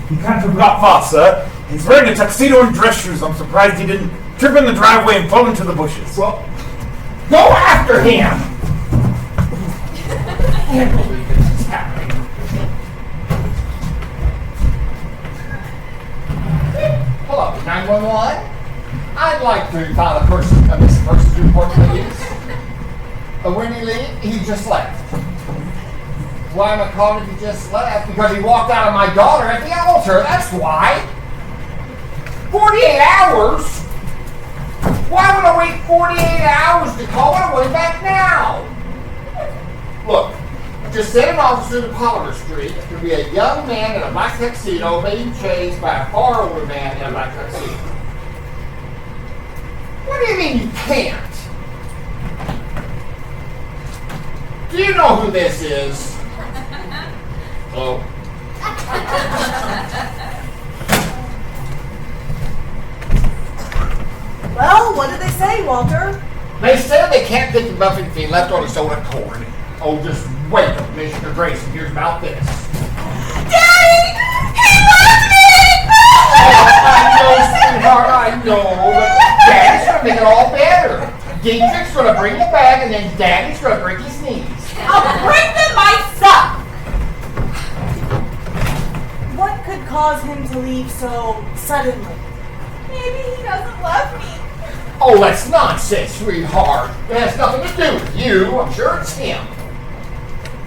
He can't have got far, sir. He's wearing a tuxedo and dress shoes. I'm surprised he didn't trip in the driveway and fall into the bushes. Well, go after him! I can't believe this is happening. Hello, 911? I'd like to file a missing persons report, please. When did he leave? He just left. Why am I calling if he just left? Because he walked out on my daughter at the altar, that's why. 48 hours? Why would I wait 48 hours to call? I want him back now. Look, just send an officer to Poplar Street. There could be a young man in a black tuxedo being chased by a far older man in a black tuxedo. What do you mean you can't? Do you know who this is? Hello? Well, what did they say, Walter? They said they can't get the muffin being left on its own accord. Oh, just wait till Commissioner Grayson hears about this. Daddy! He left me! I know, sweetheart, I know, but Daddy's gonna make it all better. Dietrich's gonna bring the bag, and then Daddy's gonna break his knees. I'll bring them myself! What could cause him to leave so suddenly? Maybe he doesn't love me. Oh, that's nonsense, sweetheart. It has nothing to do with you. I'm sure it's him.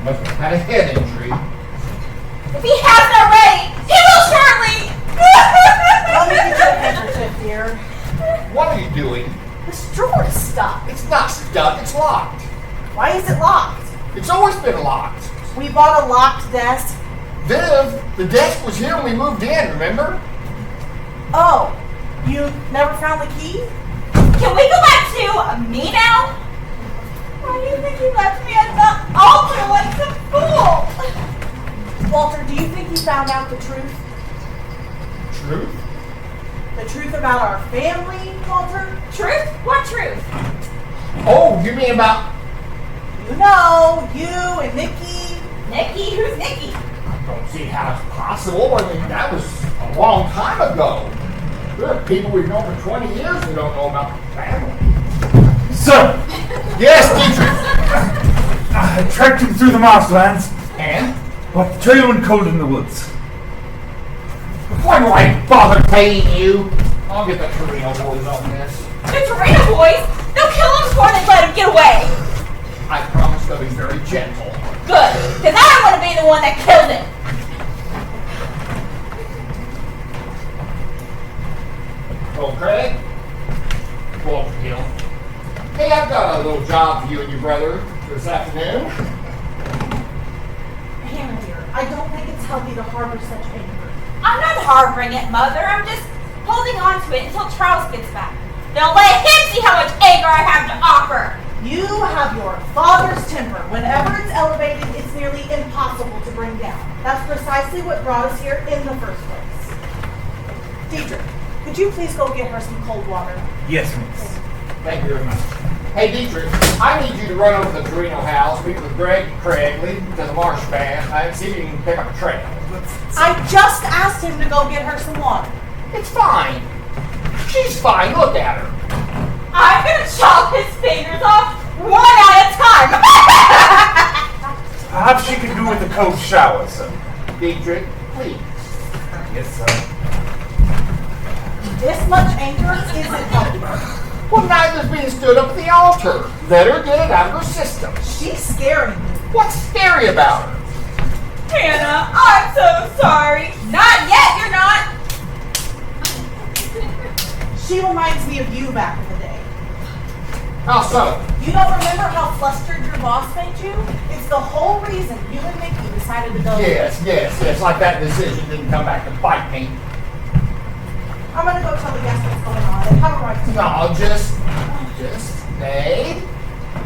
Must have had a head injury. If he hasn't already, he will shortly! Let me get your handkerchief, dear. What are you doing? This drawer is stuck. It's not stuck, it's locked. Why is it locked? It's always been locked. We bought a locked desk. Viv, the desk was here when we moved in, remember? Oh, you never found the key? Can we go back to me now? Why do you think he left me at the altar like some fool? Walter, do you think he found out the truth? Truth? The truth about our family, Walter? Truth? What truth? Oh, you mean about... You know, you and Nikki. Nikki? Who's Nikki? I don't see how it's possible. I mean, that was a long time ago. There are people we've known for 20 years who don't know about the family. Sir! Yes, Dietrich! I tracked him through the marshlands, And? but the trail went cold in the woods. Why do I bother paying you? I'll get the Torino boys on this. The Torino boys? They'll kill him before they let him get away. I promise they'll be very gentle. Good, because I don't want to be the one that killed him. Oh, Craig? Walter Hill. Hey, I've got a little job for you and your brother this afternoon. Hannah, dear, I don't think it's healthy to harbor such anger. I'm not harboring it, Mother. I'm just holding on to it until Charles gets back. Don't let him see how much anger I have to offer. You have your father's temper. Whenever it's elevated, it's nearly impossible to bring down. That's precisely what brought us here in the first place. Dietrich, could you please go get her some cold water? Yes, miss. Thank you very much. Hey, Dietrich, I need you to run over to the Torino house, meet with Greg and Craig, lead them to the marsh band, and see if you can pick up a trail. I just asked him to go get her some water. It's fine. She's fine. Look at her. I'm going to chop his fingers off one at a time. cold shower, sir. Dietrich, please. Yes, sir. This much anger isn't helping. Well, neither's being stood up at the altar. Let her get it out of her system. She's scaring me. What's scary about her? Hannah, I'm so sorry. Not yet, you're not. She reminds me of you back in the day. How so? You don't remember how flustered your boss made you? It's the whole reason you and Mickey decided to go. Yes. Like that decision didn't come back to bite me. I'm gonna go tell the guests what's going on. They have a right to know. No, just stay.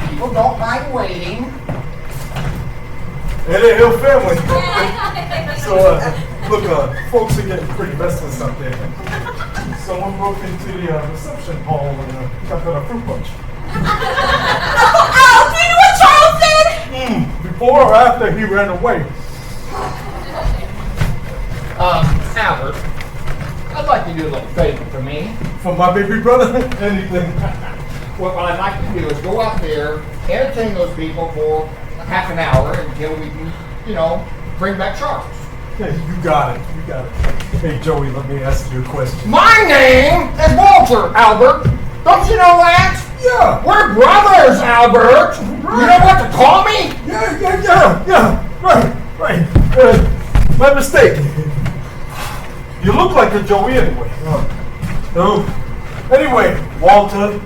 People don't mind waiting. It ain't Hill family. So, look, folks are getting pretty restless out there. Someone broke into the reception hall and got a fruit punch. Oh, do you know what Charles did? Before or after he ran away? Albert, I'd like you to do a little favor for me. For my baby brother? Anything. What I'd like to do is go out there, entertain those people for half an hour until we can, bring back Charles. Yeah, you got it. Hey, Joey, let me ask you a question. My name is Walter, Albert. Don't you know that? Yeah. We're brothers, Albert. Right. You know what to call me? Yeah. Right. My mistake. You look like a Joey anyway. Anyway, Walter,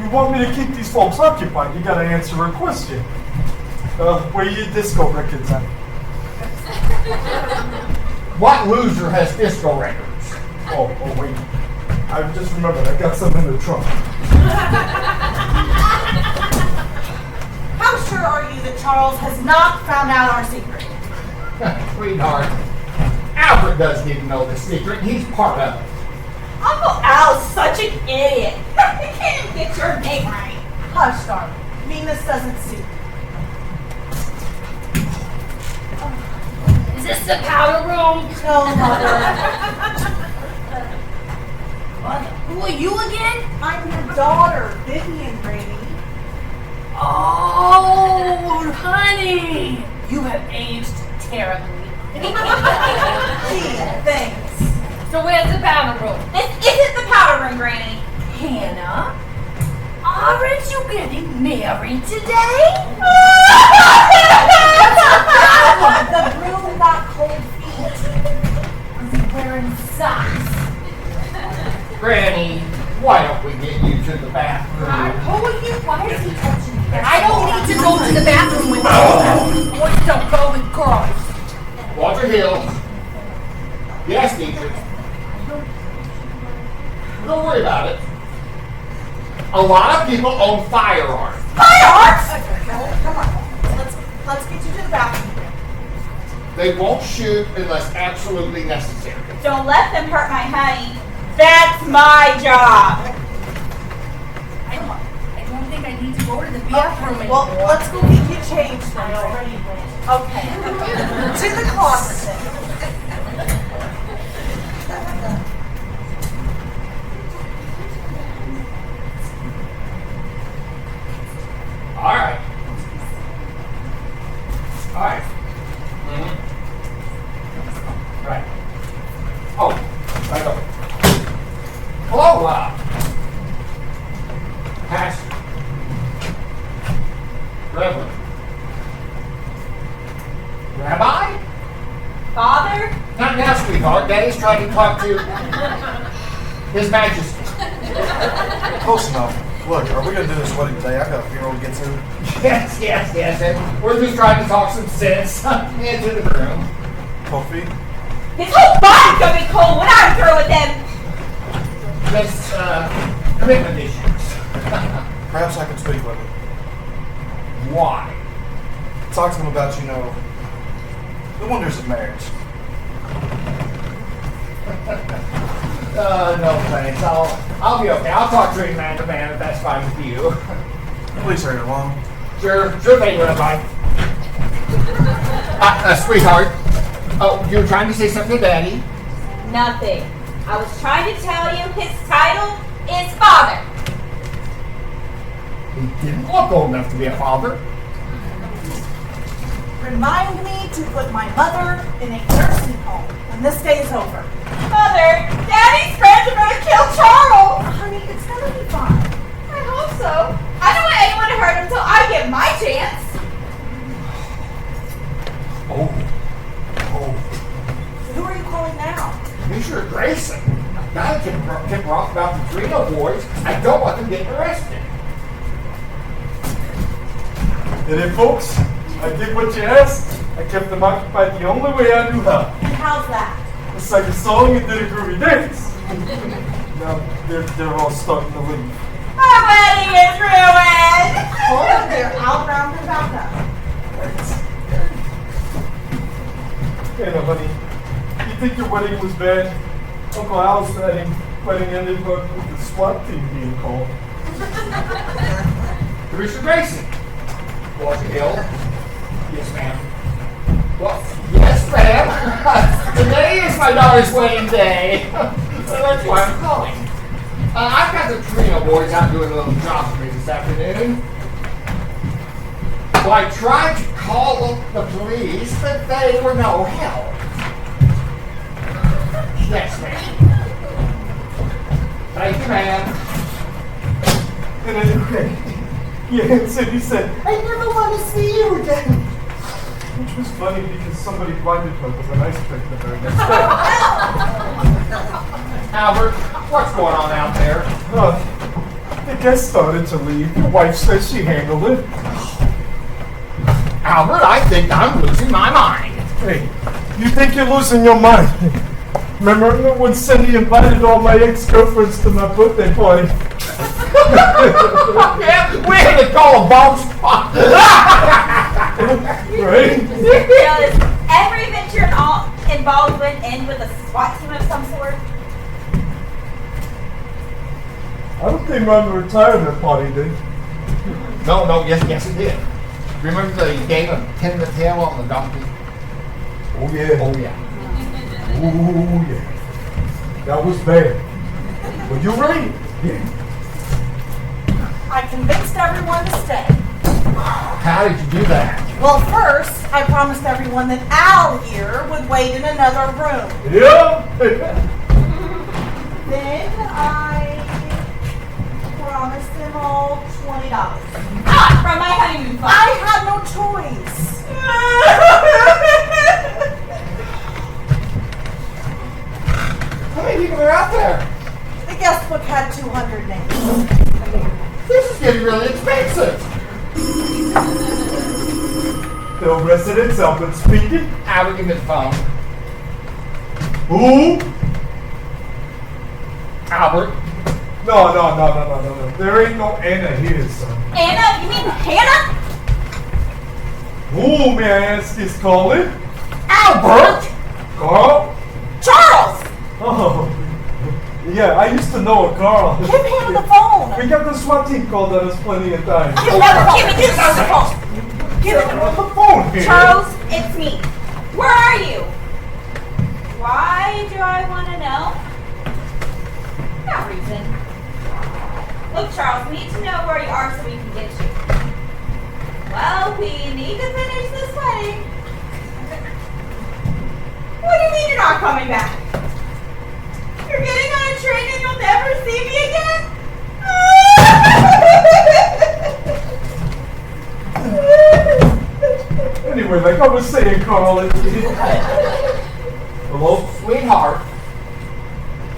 you want me to keep these folks occupied, you gotta answer a question. Where are your disco records at? What loser has disco records? Oh, wait. I just remembered, I got some in the trunk. How sure are you that Charles has not found out our secret? Sweetheart, Albert doesn't even know the secret. He's part of it. Uncle Al's such an idiot. You can't even get your name right. Hush, darling. Meanness doesn't suit. Is this the powder room? No, Mother. Who are you again? I'm your daughter, Vivian Brady. Oh, honey. You have aged terribly. Gee, thanks. So where's the powder room? This isn't the powder room, Granny. Hannah, aren't you getting married today? The broom got cold feet. Was he wearing socks? Granny, why don't we get you to the bathroom? Who are you? Why is he touching me? I don't need to go to the bathroom with you. Boys don't go with girls. Walter Hill. Yes, Dietrich. Don't worry about it. A lot of people own firearms. Firearms? Come on. Let's get you to the bathroom. They won't shoot unless absolutely necessary. Don't let them hurt my honey. That's my job. I don't think I need to go to the bathroom Well, anymore. let's go get you changed then. Okay. To the closet then. All right. Mm-hmm. Right. Oh, right over. Hello, Pastor. Reverend. Rabbi? Father? Not now, sweetheart. Daddy's trying to talk to His Majesty. Close enough. Look, are we gonna do this wedding today? I got a funeral to get to. Yes. And we're just trying to talk some sense into the room. Coffee? His whole body's gonna be cold when I'm through with him. This commitment issues. Perhaps I can speak with him. Why? Talk to him about, the wonders of marriage. No thanks. I'll be okay. I'll talk to him man to man if that's fine with you. Please hurry along. Sure thing, Rabbi. Sweetheart. Oh, you were trying to say something to Daddy? Nothing. I was trying to tell you his title is Father. He didn't look old enough to be a father. remind me to put my mother in a nursing home when this day is over. Mother, Daddy's friends are gonna kill Charles. Honey, it's gonna be fine. I hope so. I don't want anyone to hurt him until I get my chance. Oh. Who are you calling now? Mr. Grayson. I've got to tip her off about the Trino boys. I don't want them getting arrested. And then, folks, I did what you asked. I kept them occupied the only way I knew how. And how's that? I sang a song and did a groovy dance. Now they're all starting to leave. Our wedding is ruined. Oh, they're outbound and about now. Hey, now, honey, you think your wedding was bad? Uncle Al's wedding ended with the SWAT team being called. Mr. Grayson. Was it ill? Yes, ma'am. Well, yes, ma'am. Today is my daughter's wedding day. That's why I'm calling. I've got the Trino boys out doing a little job for me this afternoon. Well, I tried to call the police, but they were no help. Yes, ma'am. Thank you, ma'am. And then, he said, I never want to see you again. Which was funny because somebody blinded her with an ice pick the very next day. Albert, what's going on out there? The guests started to leave. Your wife says she handled it. Albert, I think I'm losing my mind. Hey, you think you're losing your mind? Remember when Cindy invited all my ex-girlfriends to my birthday party? Yeah, we had to call a bomb spot. Right? Does every adventure involvement end with a SWAT team of some sort? I don't think my retirement party did. No, yes it did. Remember the game of pin the tail on the donkey? Oh yeah. Oh yeah. Oh yeah. That was bad. Were you ready? Yeah. I convinced everyone to stay. How did you do that? Well, first, I promised everyone that Al here would wait in another room. Yeah. Then I promised them all $20. Ah, from my honeymoon fund. I had no choice. How many people are out there? The guest book had 200 names. This is getting really expensive. The residents, Albert speaking. Albert, give me the phone. Who? Albert. No. There ain't no Anna here, son. Anna? You mean Hannah? Who, may I ask, is calling? Albert! Carl? Charles! Oh. Yeah, I used to know a Carl. Give him the phone. We got the SWAT team called on us plenty of times. You never give me this phone. Give him the phone here. Charles, it's me. Where are you? Why do I want to know? No reason. Look, Charles, we need to know where you are so we can get you. Well, we need to finish this wedding. What do you mean you're not coming back? You're getting on a train and you'll never see me again? Anyway, like I was saying, Carl, hello? Sweetheart,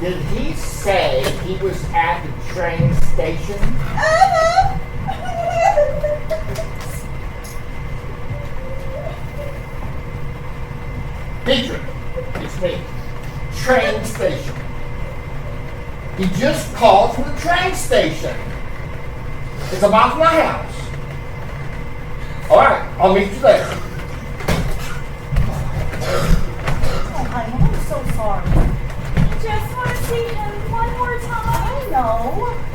did he say he was at the train station? Dietrich, it's me. Train station. He just called from the train station. It's about my house. All right, I'll meet you there. Oh, honey, I'm so sorry. Just want to see him one more time. I know.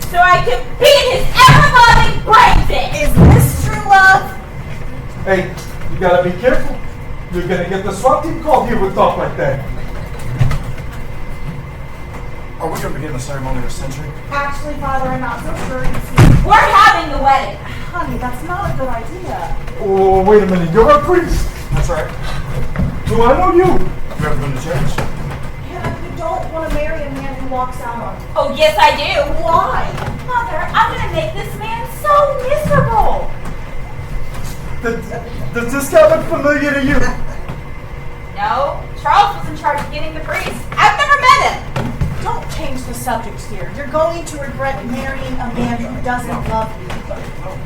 So I can beat his ever-loving brains in. Is this true love? Hey, you gotta be careful. You're gonna get the SWAT team called here with talk like that. Are we going to begin the ceremony of century? Actually, Father, I'm not so sure. We're having the wedding. Honey, that's not a good idea. Oh, wait a minute. You're a priest. That's right. Do I know you? You ever been to church? Hannah, you don't want to marry a man who walks out on you. Oh, yes, I do. Why? Mother, I'm going to make this man so miserable. Does this guy look familiar to you? No, Charles was in charge of getting the priest. I've never met him. Don't change the subject here. You're going to regret marrying a man who doesn't love you.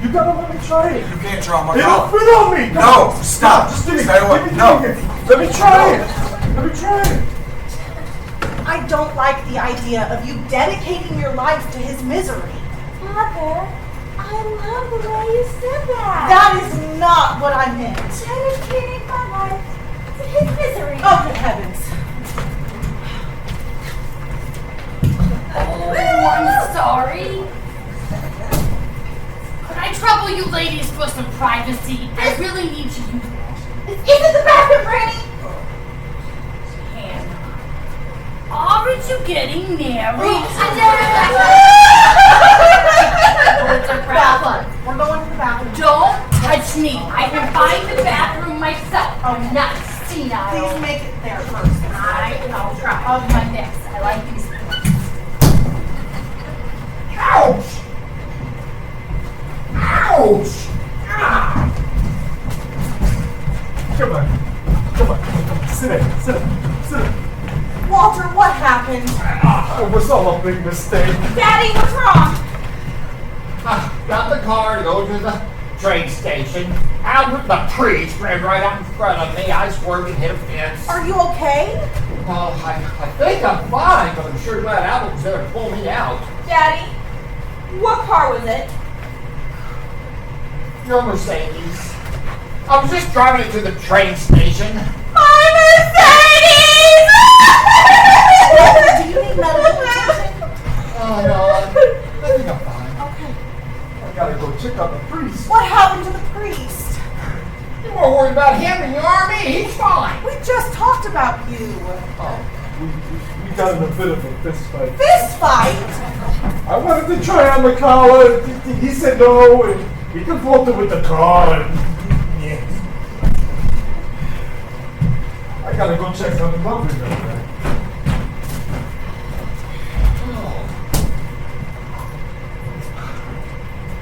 You gotta let me try it. You can't draw my It don't collar. fit on me. No, stop. Just give me, Stay away. give me- No. Let me try it. Let me try it. I don't like the idea of you dedicating your life to his misery. Mother, I love the way you said that. That is not what I meant. Dedicating my life to his misery. Oh, good heavens. Oh, I'm sorry. Could I trouble you ladies for some privacy? I really need to use Is it the bathroom, Granny? Hannah. Aren't you getting married? What's a problem? We're going to the bathroom. Don't touch me. I can find the bathroom myself. I'm not senile. Please make it there first. I'll try. I'll do my best. I like these. Ouch! Ouch! Ah! Come on. Sit down. Sit down. Walter, what happened? It was all a big mistake. Daddy, what's wrong? Got the car to go to the train station. Albert the priest ran right out in front of me. I swerved and hit a fence. Are you okay? Well, I think I'm fine, but I'm sure glad Albert was there to pull me out. Daddy, what car was it? Your Mercedes. I was just driving it to the train station. My Mercedes! Do you need medical attention? Oh, no, I think I'm fine. Okay. I gotta go check out the priest. What happened to the priest? You're more worried about him than you are me. He's fine. We just talked about you. We got in a bit of a fist fight. Fist fight? I wanted to try on the collar. He said no, and he defaulted with the car. And yeah. I gotta go check on the puppy.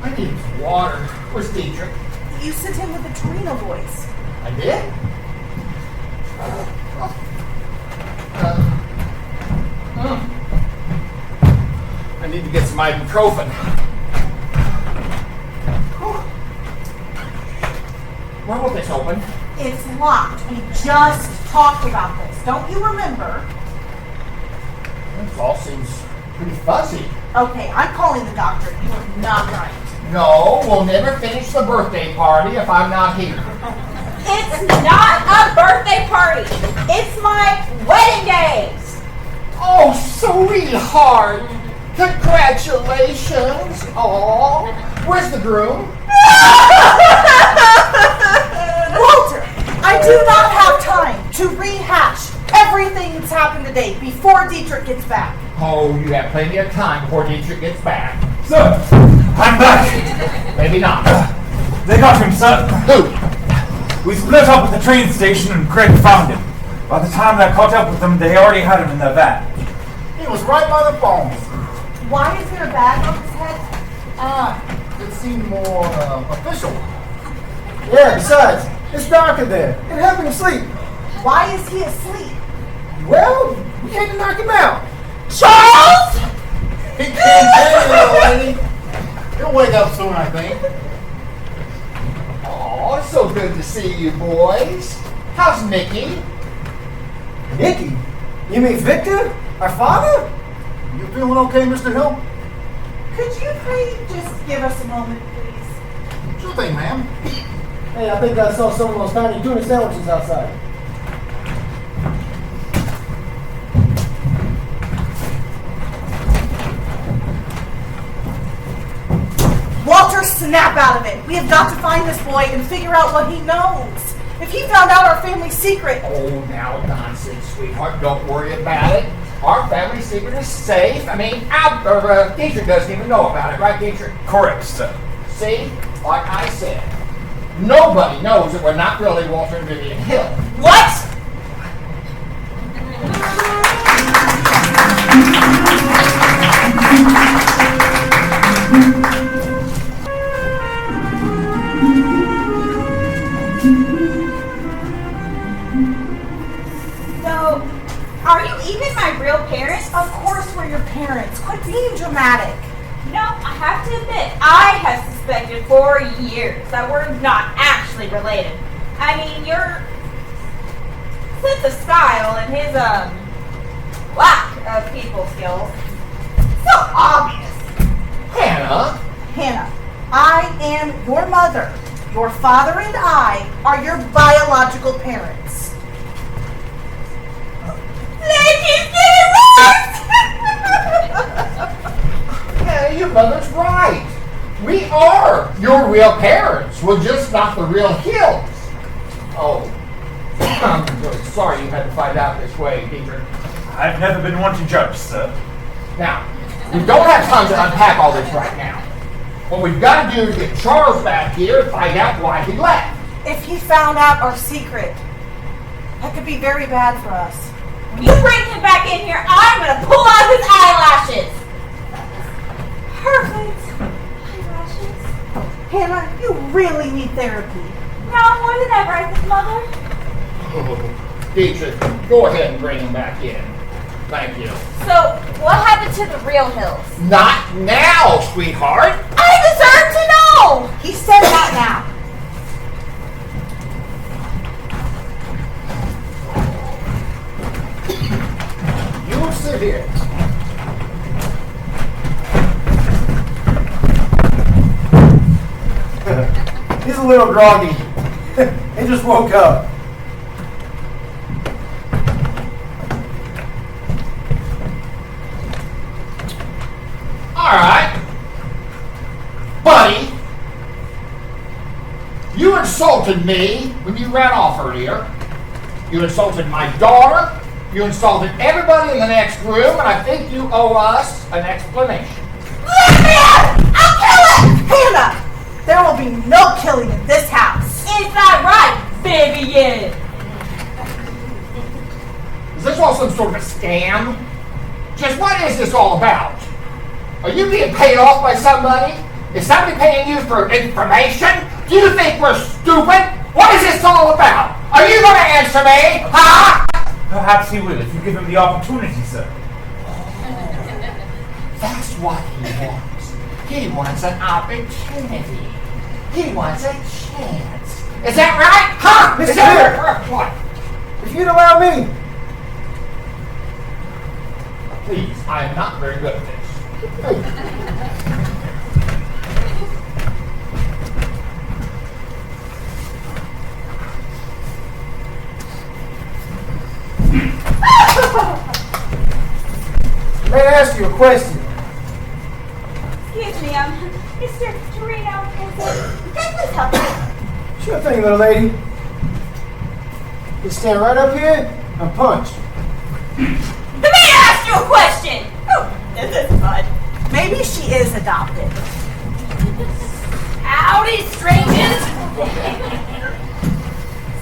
I need some water. Where's Dietrich? You sent him with the Torino voice. I did? I need to get some ibuprofen. Where will this open? It's locked. We just talked about this. Don't you remember? This all seems pretty fuzzy. Okay, I'm calling the doctor. You are not right. No, we'll never finish the birthday party if I'm not here. It's not a birthday party. It's my wedding days. Oh, sweetheart! Congratulations! Aw, where's the groom? Walter, I do not have time to rehash everything that's happened today before Dietrich gets back. Oh, you have plenty of time before Dietrich gets back. Sir, I'm back. Maybe not. They got him, sir. Who? We split up at the train station and Craig found him. By the time I caught up with them, they already had him in their van. He was right by the phone. Why is there a bag on his head? It seemed more official. Yeah, besides, it's dark in there. It helped him sleep. Why is he asleep? Well, we had to knock him out. Charles! He can't tell you, little lady. He'll wake up soon, I think. Oh, it's so good to see you boys. How's Nicky? Nicky? You mean Victor? Our father? You feeling okay, Mr. Hill? Could you please just give us a moment, please? Sure thing, ma'am. Hey, I think I saw some of those tiny tuna sandwiches outside. Walter, snap out of it. We have got to find this boy and figure out what he knows. If he found out our family secret... Oh, now nonsense, sweetheart. Don't worry about it. Our family secret is safe. I mean, Dietrich doesn't even know about it, right, Dietrich? Correct, sir. See? Like I said, nobody knows that we're not really Walter and Vivian Hill. What? So, are you even my real parents? Of course we're your parents. Quit being dramatic. No, I have to admit, I have suspected for years that we're not actually related. I mean, your sense of style and his, lack of people skills, so obvious. Hannah? Hannah, I am your mother. Your father and I are your biological parents. They keep getting worse! Yeah, your mother's right. We are your real parents. We're just not the real Hills. Oh, I'm really sorry you had to find out this way, Dietrich. I've never been one to judge, sir. Now, we don't have time to unpack all this right now. What we've got to do is get Charles back here and find out why he left. If he found out our secret, that could be very bad for us. When you bring him back in here, I'm gonna pull out his eyelashes! Perfect! Eyelashes? Hannah, you really need therapy. Now more than ever, I think, Mother. Oh, Dietrich, go ahead and bring him back in. Thank you. So, what happened to the real Hills? Not now, sweetheart. I deserve to know! He said not now. You sit here. He's a little groggy. He just woke up. All right. Buddy, you insulted me when you ran off earlier. You insulted my daughter. You insulted everybody in the next room, and I think you owe us an explanation. Let me out! I'll kill him! Hannah, there will be no killing in this house. Is that right, Vivian? Is this all some sort of a scam? Just what is this all about? Are you being paid off by somebody? Is somebody paying you for information? Do you think we're stupid? What is this all about? Are you going to answer me? Huh? Perhaps he will if you give him the opportunity, sir. That's what he wants. He wants an opportunity. He wants a chance. Is that right? Huh? Mr. Is that Hill. right? What? If you'd allow me. Please, I am not very good at this. May I ask you a question? Excuse me, Mr. Torino, can I please help you? Sure thing, little lady. You stand right up here and punch. The man asked you a question! Oh, this is fun. Maybe she is adopted. Howdy, strangers!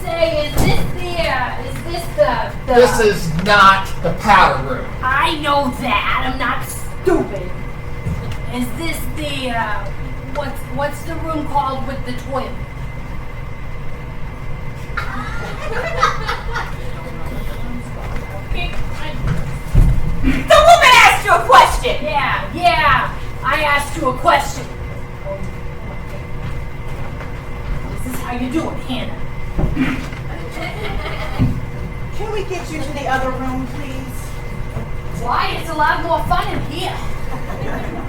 Say, is this the... This is not the powder room. I know that. I'm not stupid. Is this the, what's the room called with the twin? The woman asked you a question! Yeah. I asked you a question. This is how you do it, Hannah. Can we get you to the other room, please? Why? It's a lot more fun in here.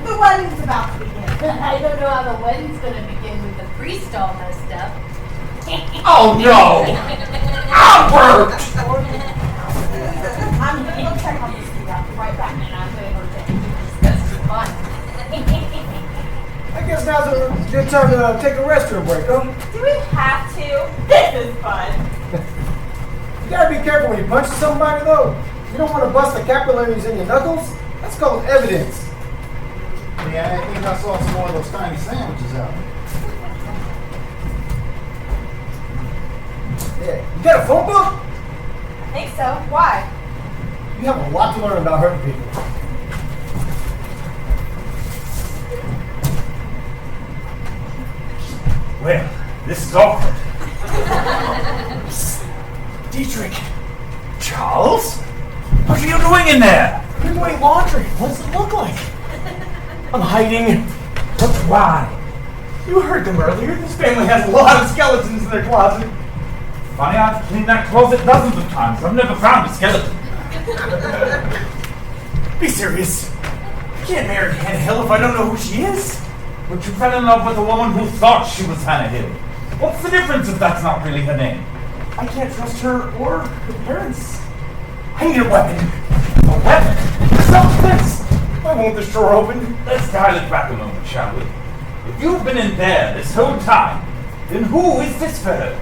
The wedding's about to begin. I don't know how the wedding's gonna begin with the priest all messed up. Oh no! Albert! I'm gonna go check on this thing. I'll be right back. And I'm gonna go check. That's fun. I guess now's a good time to take a restroom break, huh? Do we have to? This is fun. You gotta be careful when you punch somebody, though. You don't want to bust the capillaries in your knuckles. That's called evidence. Yeah, I think I saw some more of those tiny sandwiches out. got a phone book? I think so. Why? You have a lot to learn about hurting people. Well, this is awkward. Dietrich, Charles? What are you doing in there? you're doing laundry. What does it look like? I'm hiding. But why? You heard them earlier. This family has a lot of skeletons in their closet. Funny, I've cleaned that closet dozens of times. I've never found a skeleton. Be serious. I can't marry Hannah Hill if I don't know who she is. But you fell in love with a woman who thought she was Hannah Hill. What's the difference if that's not really her name? I can't trust her or her parents. I need a weapon. A weapon? Stop this! I want this drawer open. Let's dial it back a moment, shall we? If you've been in there this whole time, then who is this fellow?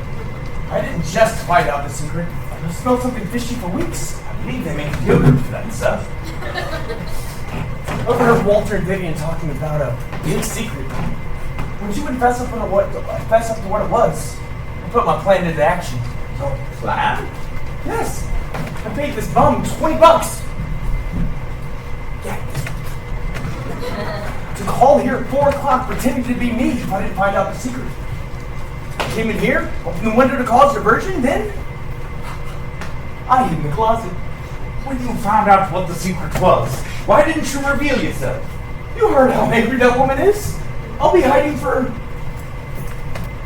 I didn't just find out the secret. I've smelled something fishy for weeks. I believe they make yogurt for that stuff. I overheard Walter and Vivian talking about a big secret. Would you confess up to what it was? I put my plan into action. Your plan? Yes. I paid this bum $20. Yeah. To call here at 4 o'clock pretending to be me if I didn't find out the secret. I came in here, opened the window to cause diversion, then I hid in the closet. When you found out what the secret was, why didn't you reveal yourself? You heard how angry that woman is. I'll be hiding for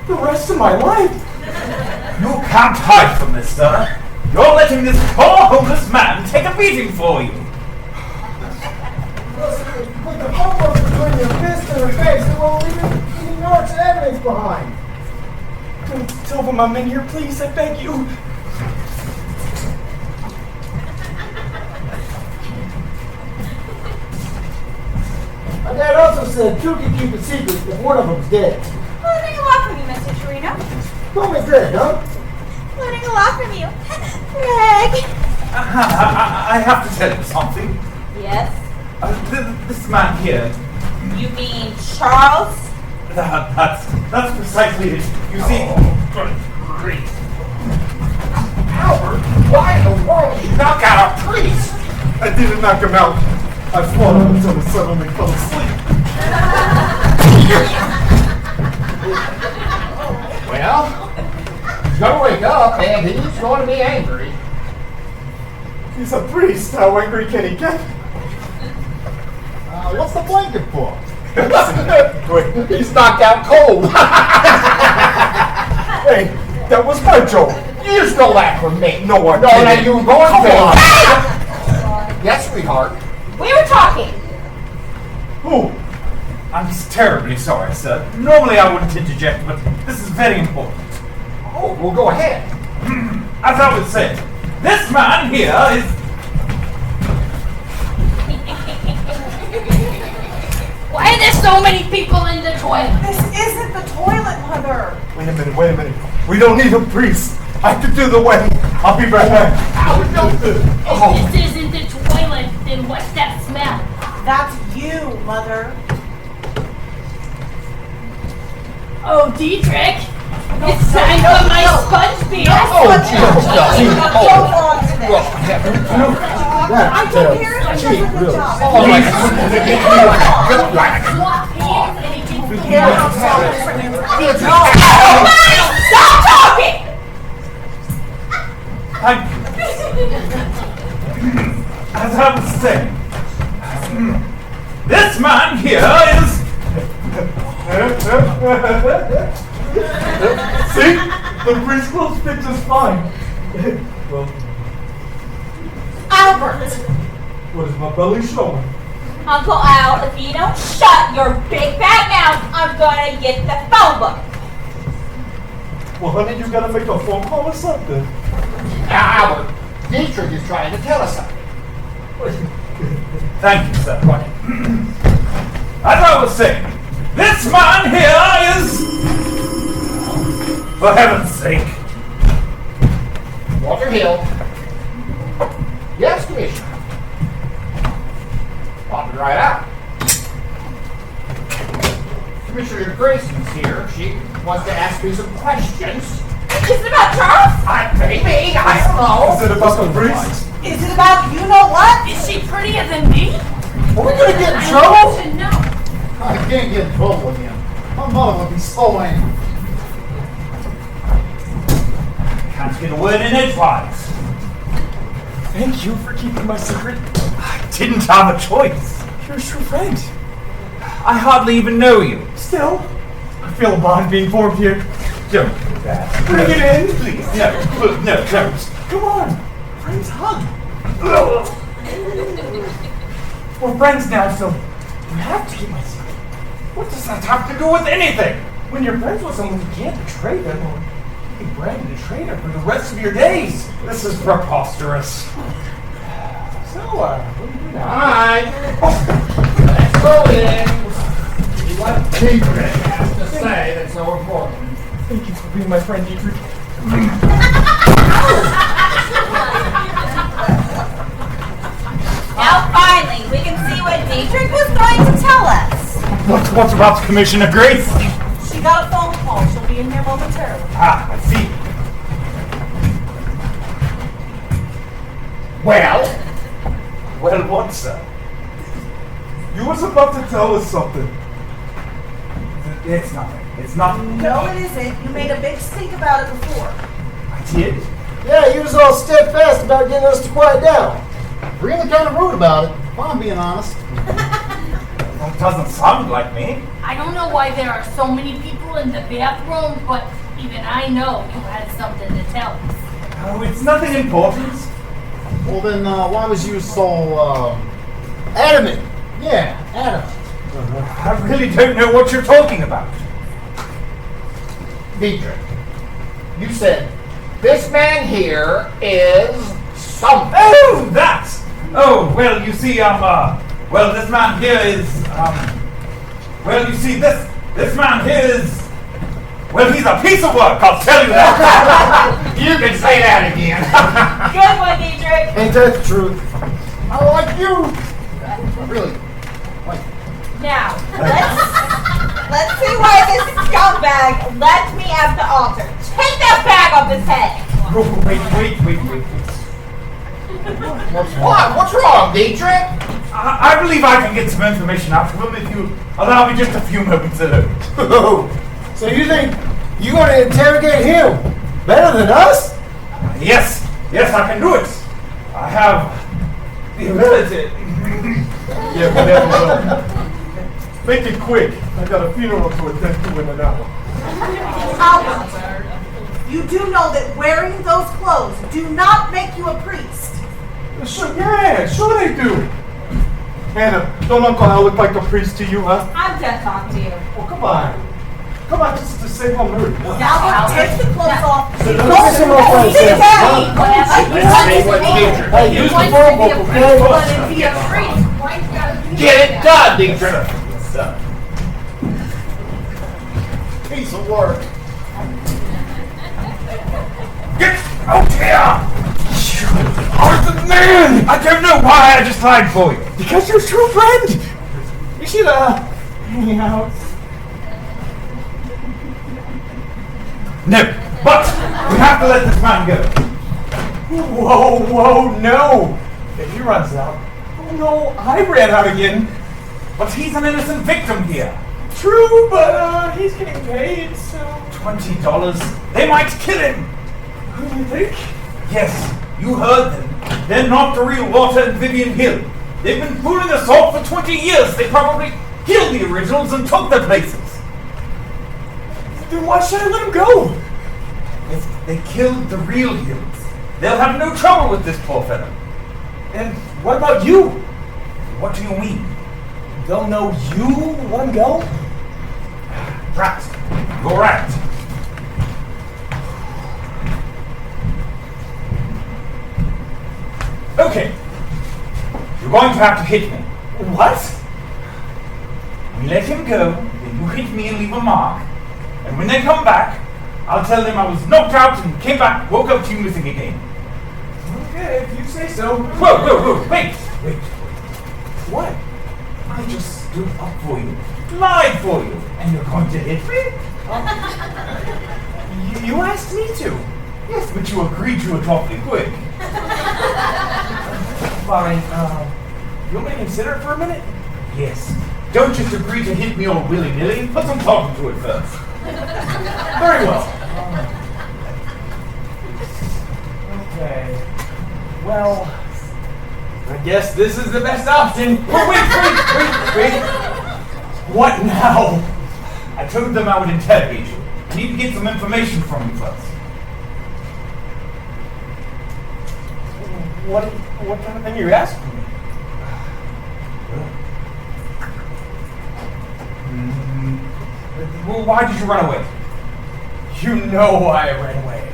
the rest of my life. You can't hide from this, sir. You're letting this poor homeless man take a beating for you. Put the phone book between your fist and her face. It won't leave any marks of evidence behind. Don't tell them I'm in here, please. I beg you. My dad also said two can keep a secret if one of them's dead. Learning a lot from you, Mr. Torino. Call me Greg, huh? Learning a lot from you. Greg. I have to tell you something. Yes? This man here, You mean Charles? that's precisely it. You see, good grief. Albert, why in the world did you knock out our priest? I didn't knock him out. I fought him until he suddenly fell asleep. Well, he's going to wake up and he's going to be angry. He's a priest. How angry can he get? What's the blanket for? Wait. He's knocked out cold. Hey, that was my joke. You stole that from me. No, I No, didn't. now you were going Come to. on. Yes, sweetheart. We were talking. Who? I'm terribly sorry, sir. Normally I wouldn't interject, but this is very important. Oh, well, go ahead. As I was saying, this man here is... Why are there so many people in the toilet? This isn't the toilet, Mother. Wait a minute. We don't need a priest. I can do the wedding. I'll be right back. If this isn't the toilet, then what's that smell? That's you, Mother. Oh, Dietrich, it's time for my sponge beer. Go on today. I That's took care of it. She does a good job. Oh, my Swap hands and it gets Here, I'm sorry. Stop talking! As I was saying, this man here is... See? The priest clothes fit just fine. Well, Albert. what is my belly showing? Uncle Al, if you don't shut your big fat mouth, I'm gonna get the phone book. Well, honey, you gotta make a phone call or something. Albert, Dietrich is trying to tell us something. Thank you, sir. As I was saying, this man here is... For heaven's sake. Walter Hill. Yes, Commissioner. Pop it right out. Commissioner Grayson's here. She wants to ask me some questions. Is it about Charles? Maybe, I don't know. Is it about the priest? Is it about you know what? Is she prettier than me? Are we gonna get in I trouble? should know. I can't get in trouble again. My mother would be so angry. Can't get a word in edgewise. Thank you for keeping my secret. I didn't have a choice. You're a true friend. I hardly even know you. Still, I feel a bond being formed here. Don't do that. Bring it in. Please, no, don't. Come on. Friends hug. We're friends now, so you have to keep my secret. What does that have to do with anything? When you're friends with someone, you can't betray them or be branded a traitor for the rest of your days. This is preposterous. So, what are you doing now? Alright. Let's go in. See what Dietrich has to say that's so important. Thank you for being my friend, Dietrich. Now finally, we can see what Dietrich was going to tell us. What's about Commissioner Grace? She got a phone call. She'll be in here momentarily. Ah, I see. Well, Well, what, sir? You was about to tell us something. It's nothing. It's nothing. No, it isn't. You made a big stink about it before. I did. Yeah, you was all steadfast about getting us to quiet down. Really kind of rude about it, if I'm being honest. That doesn't sound like me. I don't know why there are so many people in the bathroom, but even I know you had something to tell us. Oh, it's nothing important. Well then, why was you so, Adamant. yeah, adamant? I really don't know what you're talking about. Dietrich, you said this man here is something. Oh, that! Oh, well, you see, well, this man here is, well, you see, this man here is, well, he's a piece of work, I'll tell you that. You can say that again. Good one, Dietrich. Ain't that the truth? I like you. Really. Now, let's see why this scumbag left me at the altar. Take that bag off his head. Oh, wait. What? What's wrong, Dietrich? I believe I can get some information out of him if you allow me just a few moments alone. So you think you're gonna interrogate him better than us? Yes, I can do it. I have the ability. Yeah, whatever. Make it quick. I got a funeral to attend to in an hour. Albert, you do know that wearing those clothes do not make you a priest. Sure they do. Hannah, don't Uncle Al look like a priest to you, huh? I'm done talking to you. Well, come on, just to save on Murray. Albert, take the clothes off. Let me get some more friends Sit here. down. Let's see what Dietrich. Hey, use the phone book, okay? But if he a priest, why you gotta be Get it done, Dietrich. Piece of work. Get out here! Arthur, man! I don't know why I just lied for you. Because you're a true friend. You should, hang out. No, but we have to let this man go. Whoa, no. If he runs out, oh no, I ran out again. But he's an innocent victim here. True, but, he's getting paid, so. $20. They might kill him. What do you think? Yes, you heard them. They're not the real Walter and Vivian Hill. They've been fooling us all for 20 years. They probably killed the originals and took their places. Then why should I let him go? If they killed the real Hills, they'll have no trouble with this poor fellow. And what about you? What do you mean? They'll know you let him go? Right. You're right. Okay. You're going to have to hit me. What? We let him go, then you hit me and leave a mark. And when they come back, I'll tell them I was knocked out and came back, woke up to you missing again. Okay, if you say so. Whoa, wait. What? I just stood up for you, lied for you, and you're going to hit me? You asked nice to meet you. Yes, but you agreed to it awfully quick. Fine. You want me to consider it for a minute? Yes. Don't just agree to hit me all willy-nilly. Put some thought into it first. Very well. Okay. Well, I guess this is the best option. Wait. What now? I told them I would interrogate you. I need to get some information from you first. What kind of thing are you asking me? Well, why did you run away? You know why I ran away.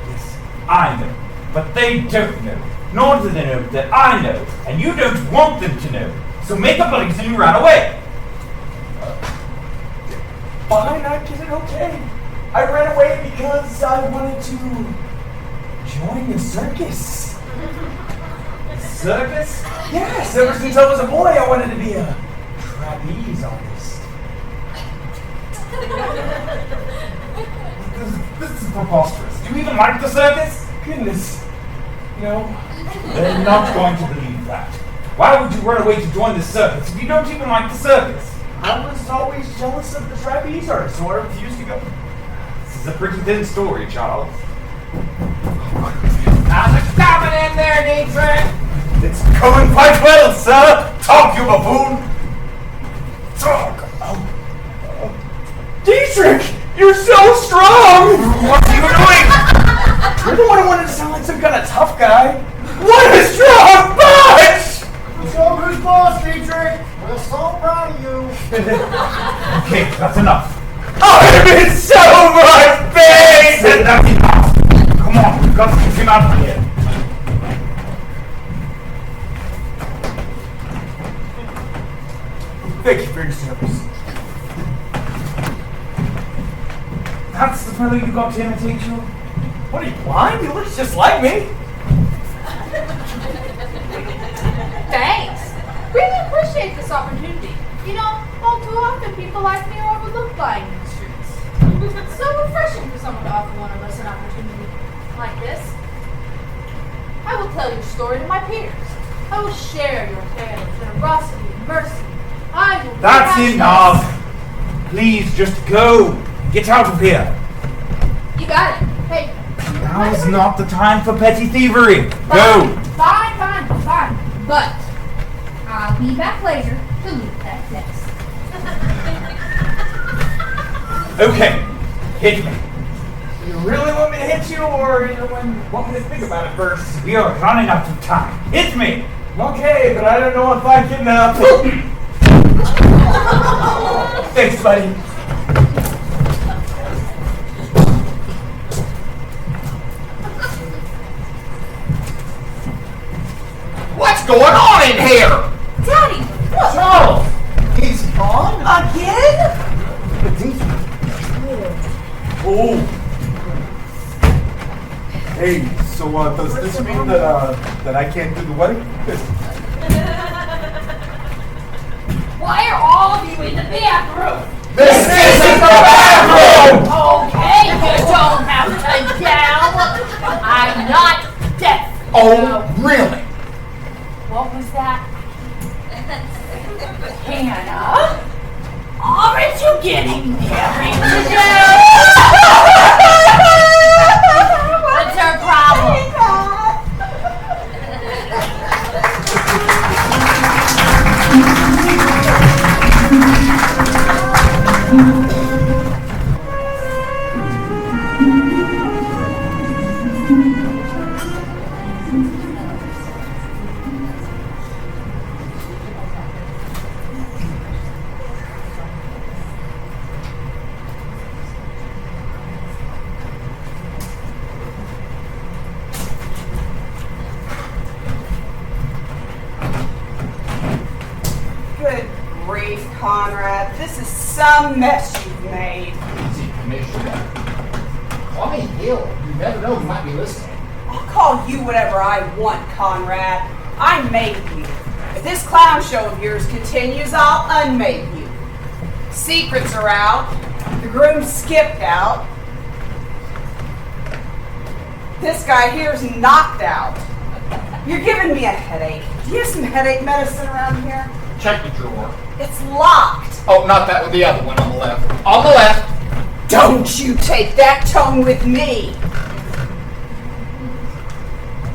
Yes, I know. But they don't know. Nor do they know that I know. And you don't want them to know. So make up a reason you ran away. Fine, I get it, okay. I ran away because I wanted to join the circus. Circus? Yes, ever since I was a boy, I wanted to be a trapeze artist. This is preposterous. Do you even like the circus? Goodness, no. They're not going to believe that. Why would you run away to join the circus if you don't even like the circus? I was always jealous of the trapeze artist, so I refused to go. This is a pretty thin story, Charles. How's it coming in there, Dietrich? It's going quite well, sir. Talk, you buffoon. Talk. Dietrich, you're so strong! What are you doing? You're the one who wanted to sound like some kind of tough guy. What a strong bunch! Show who's boss, Dietrich. We're so proud of you. Okay, that's enough. I'm in so much pain! Said that's enough. Come on, we've got to get him out of here. Thank you for your service. That's the fellow you got to imitate you? What are you, blind? He looks just like me. Thanks. Really appreciate this opportunity. You know, all too often people like me are overlooked by in the streets. It's so refreshing for someone to offer one of us an opportunity like this. I will tell your story to my peers. I will share your tale of generosity and mercy. I will. That's enough. Please, just go. Get out of here. You got it. Hey. Now is not the time for petty thievery. Go. Fine. But I'll be back later to loot that nest. Okay, hit me. You really want me to hit you, or you want me to think about it first? We are running out of time. Hit me. Okay, but I don't know if I can, Thanks, buddy. What's going on in here? Daddy, look. Charles, he's gone? Again? Oh. Hey, so does this mean that I can't do the wedding? Why are all of you in the bathroom? This isn't the bathroom! Okay, you don't have to yell. I'm not deaf. Oh, really? What was that? Hannah? Aren't you getting married today? What's her problem? Good grief, Conrad. This is some mess you've made. Easy, Commissioner. Call me Hill. You never know who might be listening. I'll call you whatever I want, Conrad. I made you. If this clown show of yours continues, I'll unmake you. Secrets are out. The groom skipped out. This guy here's knocked out. You're giving me a headache. Do you have some headache medicine around here? Check the drawer. It's locked. Oh, not that one, the other one on the left. On the left. Don't you take that tone with me.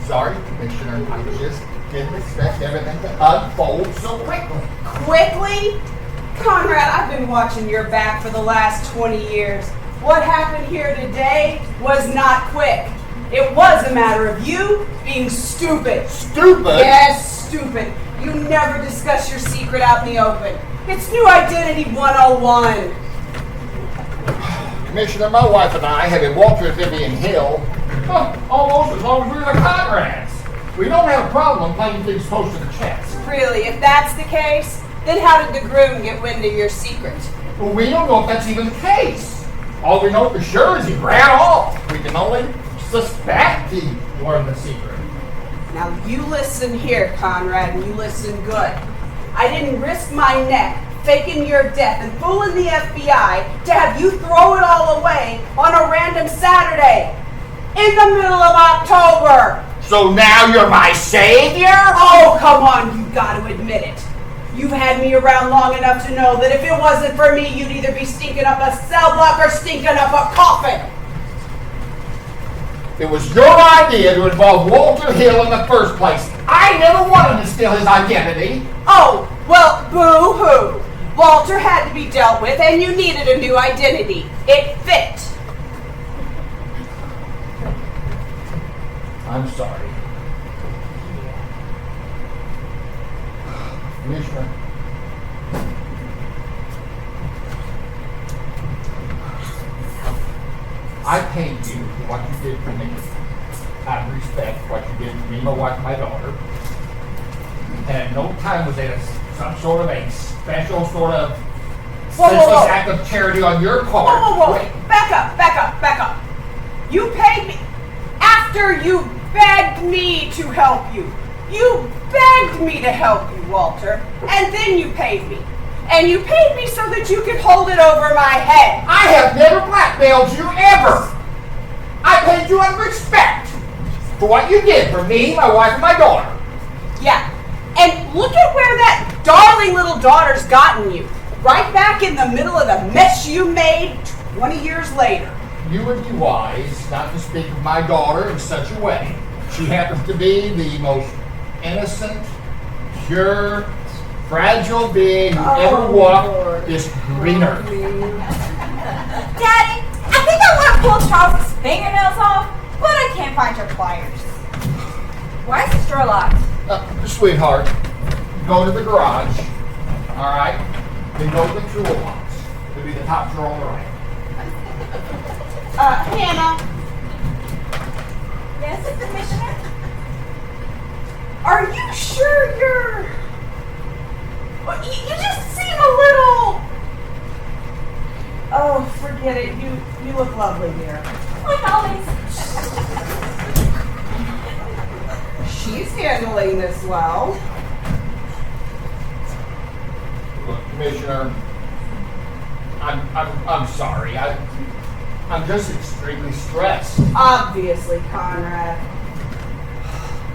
Sorry, Commissioner, I just didn't expect everything to unfold so quickly. Quickly? Conrad, I've been watching your back for the last 20 years. What happened here today was not quick. It was a matter of you being stupid. Stupid? Yes, stupid. You never discuss your secret out in the open. It's new identity 101. Commissioner, my wife and I have been Walter Vivian Hill almost as long as we were the Conrads. We don't have a problem playing things close to the chest. Really, if that's the case, then how did the groom get wind of your secret? Well, we don't know if that's even the case. All we know for sure is he ran off. We can only suspect he learned the secret. Now you listen here, Conrad, and you listen good. I didn't risk my neck faking your death and fooling the FBI to have you throw it all away on a random Saturday in the middle of October. So now you're my savior? Oh, come on, you got to admit it. You've had me around long enough to know that if it wasn't for me, you'd either be stinking up a cell block or stinking up a coffin. It was your idea to involve Walter Hill in the first place. I never wanted to steal his identity. Oh, well, boo-hoo. Walter had to be dealt with, and you needed a new identity. It fit. I'm sorry. Commissioner. I paid you for what you did for me. I respect what you did for me, my wife, my daughter. And no time was there some sort of a special sort of senseless act of charity on your part. Whoa. Back up. You paid me after you begged me to help you. You begged me to help you, Walter, and then you paid me. And you paid me so that you could hold it over my head. I have never blackmailed you, ever. I paid you in respect for what you did for me, my wife, and my daughter. Yeah, and look at where that darling little daughter's gotten you. Right back in the middle of the mess you made 20 years later. You would be wise not to speak of my daughter in such a way. She happens to be the most innocent, pure, fragile being who ever walked this green earth. Daddy, I think I want to pull Charles's fingernails off, but I can't find your pliers. Why is this drawer locked? Sweetheart, go to the garage, all right? Then go to the toolbox. It'll be the top drawer on the right. Hannah, Yes, Commissioner? are you sure you're... Well, you just seem a little... Oh, forget it. You look lovely, dear. Like always. She's handling this well. Look, Commissioner, I'm sorry. I'm just extremely stressed. Obviously, Conrad.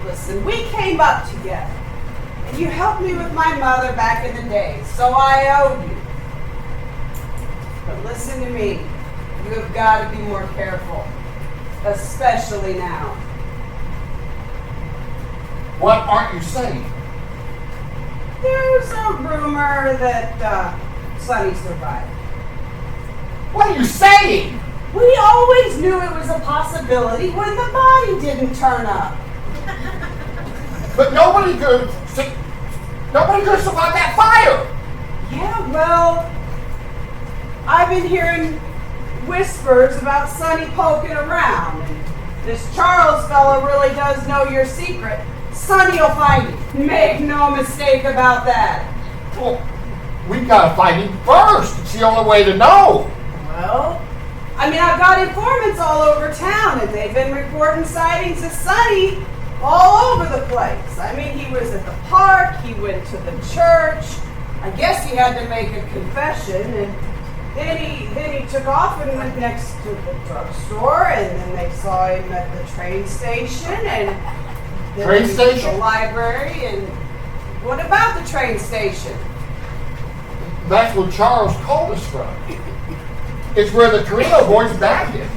Listen, we came up together. And you helped me with my mother back in the day, so I owe you. But listen to me. You have got to be more careful. Especially now. What aren't you saying? There's a rumor that Sonny survived. What are you saying? We always knew it was a possibility when the body didn't turn up. But nobody could survive that fire. Yeah, well, I've been hearing whispers about Sonny poking around. And this Charles fellow really does know your secret. Sonny'll find you. Make no mistake about that. Well, we've got to find him first. It's the only way to know. Well, I mean, I've got informants all over town, and they've been reporting sightings of Sonny all over the place. I mean, he was at the park, he went to the church. I guess he had to make a confession, and Then he took off and went next to the drugstore, and then they saw him at the train station, and then Train he went to station? the library. And what about the train station? That's where Charles called us from. It's where the Torino boys bagged him.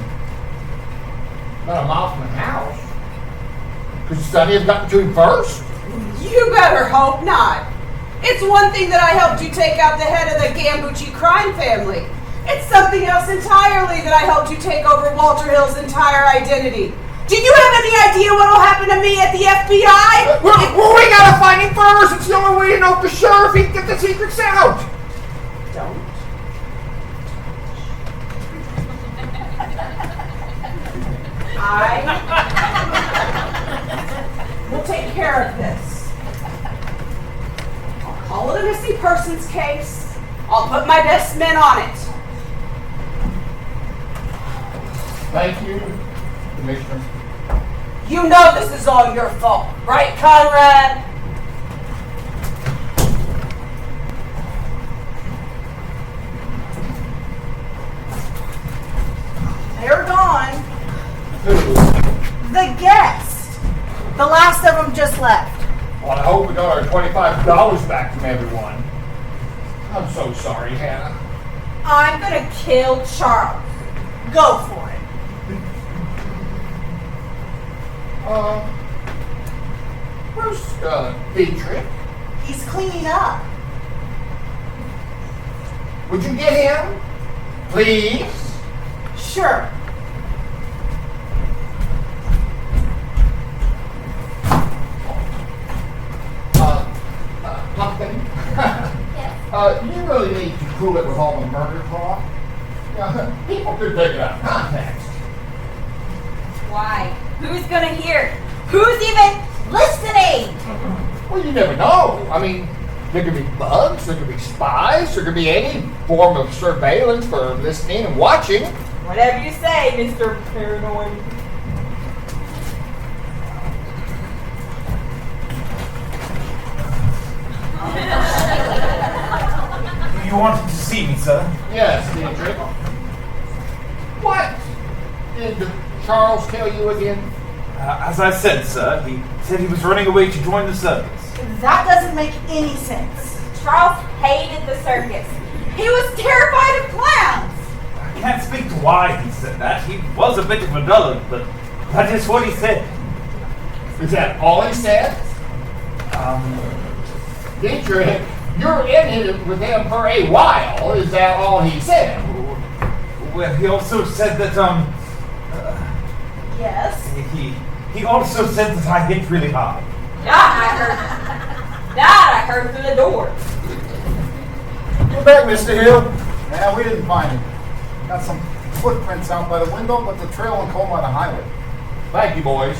About a mile from the house. Could Sonny have gotten to him first? You better hope not. It's one thing that I helped you take out the head of the Gambucci crime family. It's something else entirely that I helped you take over Walter Hill's entire identity. Do you have any idea what will happen to me at the FBI? Well, we gotta find him first. It's the only way to know for sure if he can get the secrets out. Don't. I will take care of this. I'll call it a missing persons case. I'll put my best men on it. Thank you, Commissioner. You know this is all your fault, right, Conrad? They're gone. Who? The guest. The last of them just left. Well, I hope we got our $25 back from everyone. I'm so sorry, Hannah. I'm gonna kill Charles. Go for it. Where's Dietrich? He's cleaning up. Would you get him? Please? Sure. Pumpkin? Yes. You really need to cool it with all the murder talk. People could take it out of context. Why? Who's gonna hear? Who's even listening? Well, you never know. I mean, there could be bugs, there could be spies, there could be any form of surveillance for listening and watching. Whatever you say, Mr. Paranoid. You wanted to see me, sir? Yes, Dietrich. What did Charles tell you again? As I said, sir, he said he was running away to join the circus. That doesn't make any sense. Charles hated the circus. He was terrified of clowns. I can't speak to why he said that. He was a bit of a dullard, but that is what he said. Is that all he said? Dietrich, you're in it with him for a while. Is that all he said? Well, he also said that, Yes. he also said that I hit really hard. That I heard through the door. Get back, Mr. Hill. Yeah, we didn't find him. Got some footprints out by the window, but the trail won't come by the highway. Thank you, boys.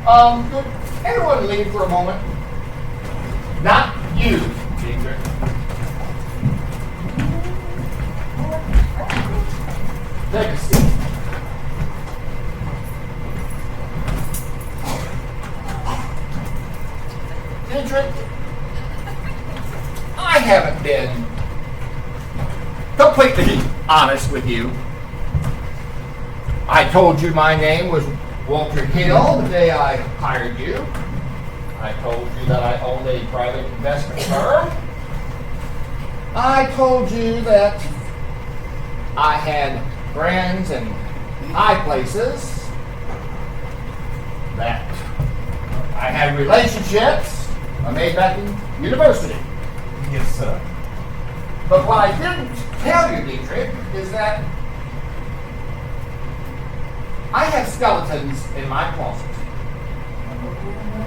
Could everyone leave for a moment? Not you, Dietrich. Take a seat. Dietrich, I haven't been completely honest with you. I told you my name was Walter Hill the day I hired you. I told you that I owned a private investment firm. I told you that I had friends in high places, that I had relationships I made back in university. Yes, sir. But what I didn't tell you, Dietrich, is that I have skeletons in my closet.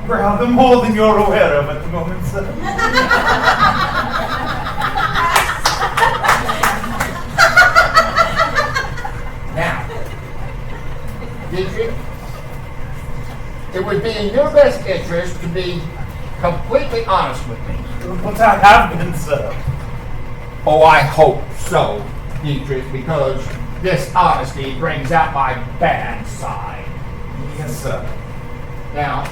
Rather more than you're aware of at the moment, sir. Now, Dietrich, it would be in your best interest to be completely honest with me. But I have been, sir. Oh, I hope so, Dietrich, because this honesty brings out my bad side. Yes, sir. Now,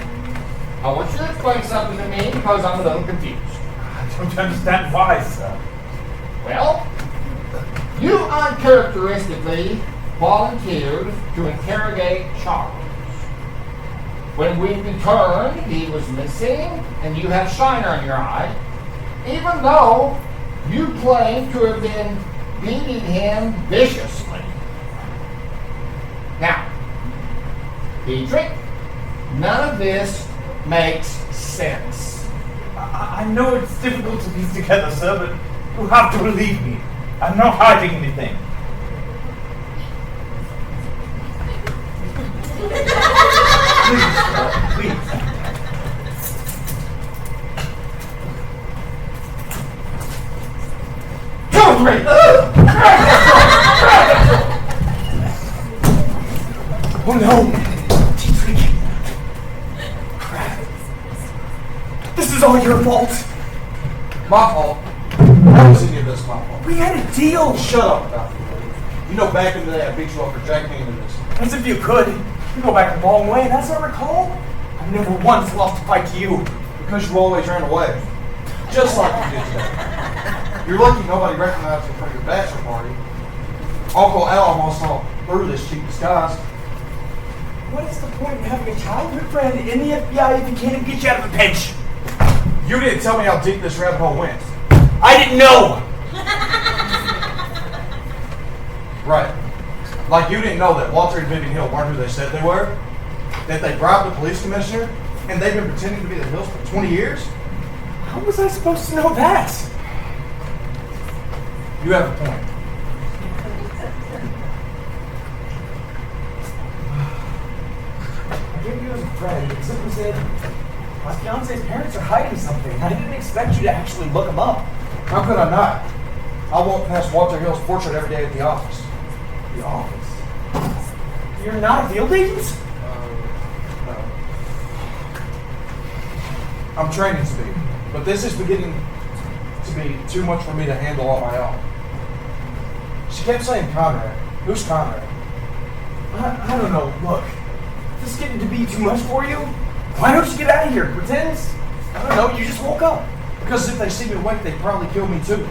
I want you to explain something to me because I'm a little confused. I don't understand why, sir. Well, You uncharacteristically volunteered to interrogate Charles. When we returned, he was missing, and you had shiner in your eye, even though you claim to have been beating him viciously. Now, Dietrich, none of this makes sense. I know it's difficult to piece together, sir, but you have to believe me. I'm not hiding anything. Please, sir, please. Oh no! Dietrich! Crap. This is all your fault! My fault. How was any of this my fault? We had a deal! Shut up about it. You know, back in the day, I beat you up for Jack me into this. As if you could. You go back a long way, and as I recall, I've never once lost a fight to you. Because you always ran away. Just like you did today. You're lucky nobody recognized you from your bachelor party. Uncle Al almost saw through this cheap disguise. What is the point in having a childhood friend in the FBI if you can't even get you out of a pinch? You didn't tell me how deep this rabbit hole went. I didn't know! Right. Like you didn't know that Walter and Vivian Hill weren't who they said they were? That they bribed the police commissioner? And they've been pretending to be the Hills for 20 years? How was I supposed to know that? You have a point. I gave you as a friend, but simply said, my fiance's parents are hiding something. I didn't expect you to actually look them up. How could I not? I walk past Walter Hill's portrait every day at the office. The office? You're not a field agent? No. I'm training to be, but this is beginning to be too much for me to handle on my own. She kept saying Conrad. Who's Conrad? I don't know. Look, this is getting to be too much for you. Why don't you get out of here? Pretend, I don't know, you just woke up. Because if they see me awake, they'd probably kill me too.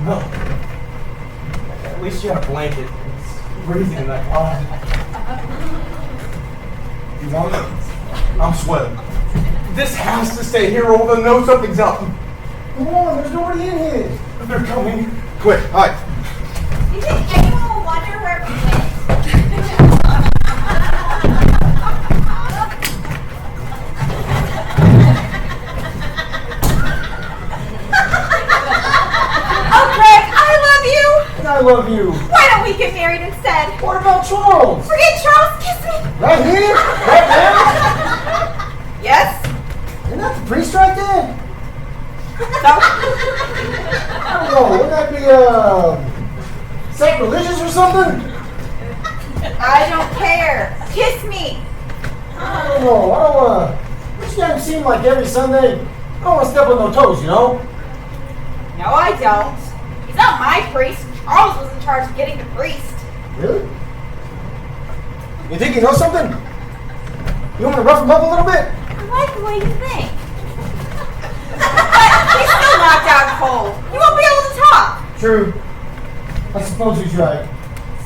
Well, at least you have a blanket. It's freezing in that closet. You want it? I'm sweating. This has to stay here or we'll know something's up. Come on, there's nobody in here. They're coming. Quick, hide. You think anyone will wonder where we went? Oh, Greg, I love you. And I love you. Why don't we get married instead? What about Charles? Forget Charles, kiss me. Right here? Right now? Yes? Isn't that the priest right there? No. I don't know. Wouldn't that be, sacrilegious or something? I don't care. Kiss me. I don't know. But you guys seem like every Sunday. I don't want to step on no toes, you know? No, I don't. He's not my priest. Charles was in charge of getting the priest. Really? You think you know something? You want to rough him up a little bit? I like the way you think. But he's still knocked out cold. He won't be able to talk. True. I suppose he's right.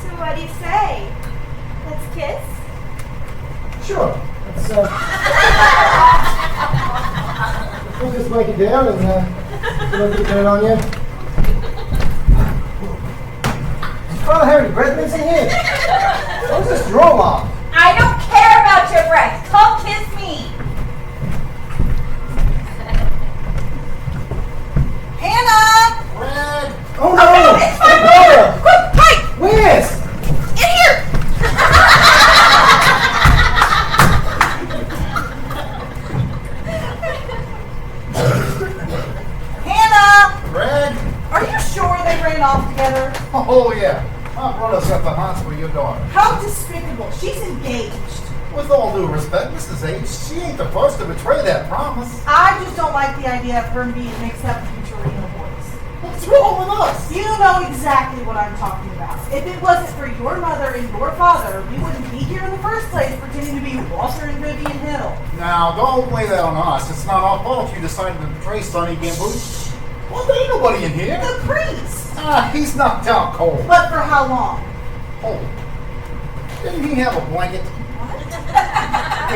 So what do you say? Let's kiss? Sure. Let's put this blanket down and get it on you. Oh, Harry, breath mints in here. What's this drawer lock? I don't care about your breath. Come kiss me. Hannah! Red. Oh no! It's my brother! Quick, hide! Where's? In here! Hannah! Red? Are you sure they ran off together? Oh, yeah. My brother's at the hospital with your daughter. How despicable. She's engaged. With all due respect, Mrs. H, she ain't the first to betray that promise. I just don't like the idea of her being mixed up with future Reno boys. What's wrong with us? You know exactly what I'm talking about. If it wasn't for your mother and your father, we wouldn't be here in the first place pretending to be Walter and Vivian Hill. Now, don't lay that on us. It's not our fault you decided to betray Sonny Gamboa. Well, there ain't nobody in here. The priest. He's knocked out cold. But for how long? Oh, didn't he have a blanket?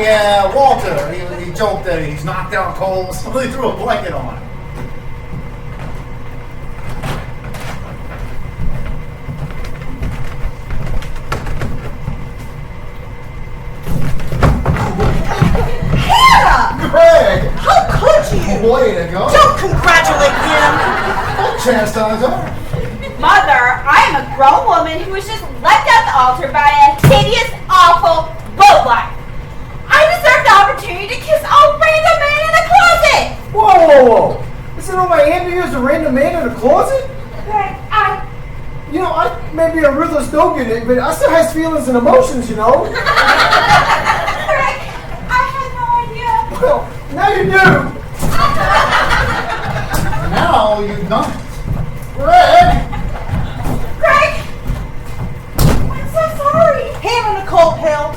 Yeah, Walter, he joked that he's knocked out cold, so they threw a blanket on him. Hannah! Greg! How could you? Way to go! Don't congratulate him. Don't chastise her. Mother, I am a grown woman who was just left at the altar by a hideous, awful lowlife. I deserve the opportunity to kiss a random man in a closet. Whoa, whoa, whoa. Is it on my hand to use a random man in a closet? Greg, You know, I may be a ruthless go-getter, but I still has feelings and emotions, you know? Greg, I had no idea. Well, now you do. Now you've done it. Greg! Greg, I'm so sorry. Hannah Nicole Hill.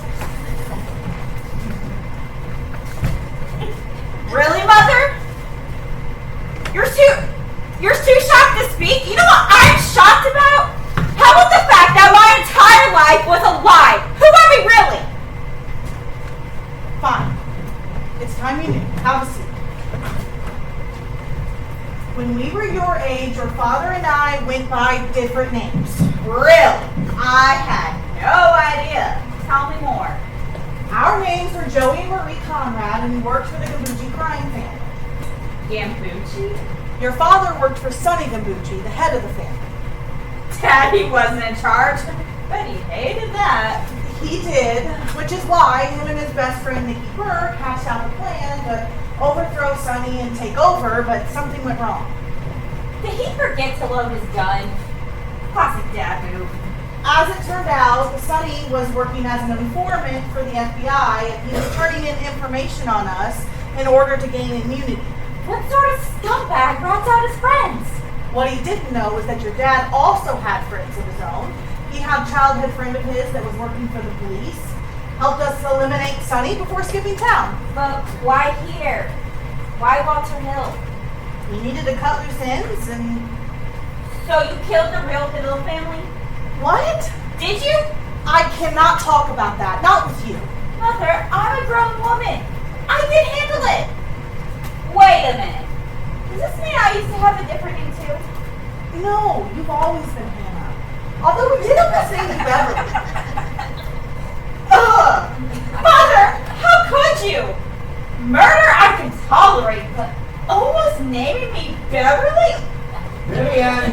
Really, Mother? You're too shocked to speak? You know what I'm shocked about? How about the fact that my entire life was a lie? Who are we really? Fine. It's time you knew. Have a seat. When we were your age, your father and I went by different names. Really? I had no idea. Tell me more. Our names were Joey and Marie Conrad, and we worked for the Gambucci crime family. Gambucci? Your father worked for Sonny Gambucci, the head of the family. Daddy wasn't in charge, but he hated that. He did, which is why him and his best friend Nicky Burke hatched out the plan to overthrow Sonny and take over, but something went wrong. Did he forget to load his gun? Classic dad move. As it turned out, Sonny was working as an informant for the FBI, and he was turning in information on us in order to gain immunity. What sort of scumbag rats out his friends? What he didn't know was that your dad also had friends of his own. He had a childhood friend of his that was working for the police, helped us eliminate Sonny before skipping town. But why here? Why Walter Hill? We needed to cut loose ends, and So you killed the real Hill family? what? Did you? I cannot talk about that, not with you. Mother, I'm a grown woman. I can handle it. Wait a minute. Does this mean I used to have a different name too? No, you've always been Hannah. Although we did have the same in Beverly. Ugh! Mother, how could you? Murder I can tolerate, but almost naming me Beverly? Vivian!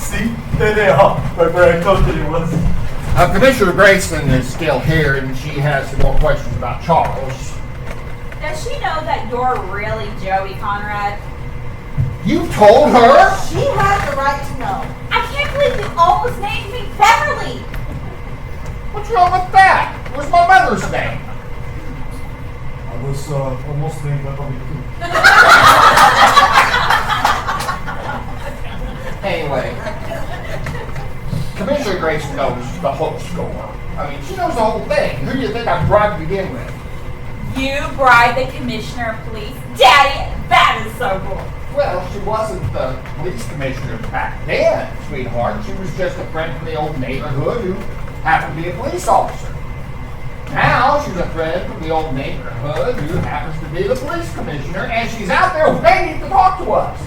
See? There they are. Right where I told you it was. Commissioner Grayson is still here, and she has some more questions about Charles. Does she know that you're really Joey Conrad? You told her? She had the right to know. I can't believe you almost named me Beverly. What's wrong with that? It was my mother's name. I was almost named Beverly too. Anyway, Commissioner Grayson knows the whole score. I mean, she knows the whole thing. Who do you think I bribed to begin with? You bribed the commissioner of police? Daddy, that is so cool. Well, she wasn't the police commissioner back then, sweetheart. She was just a friend from the old neighborhood who happened to be a police officer. Now she's a friend from the old neighborhood who happens to be the police commissioner, and she's out there waiting to talk to us.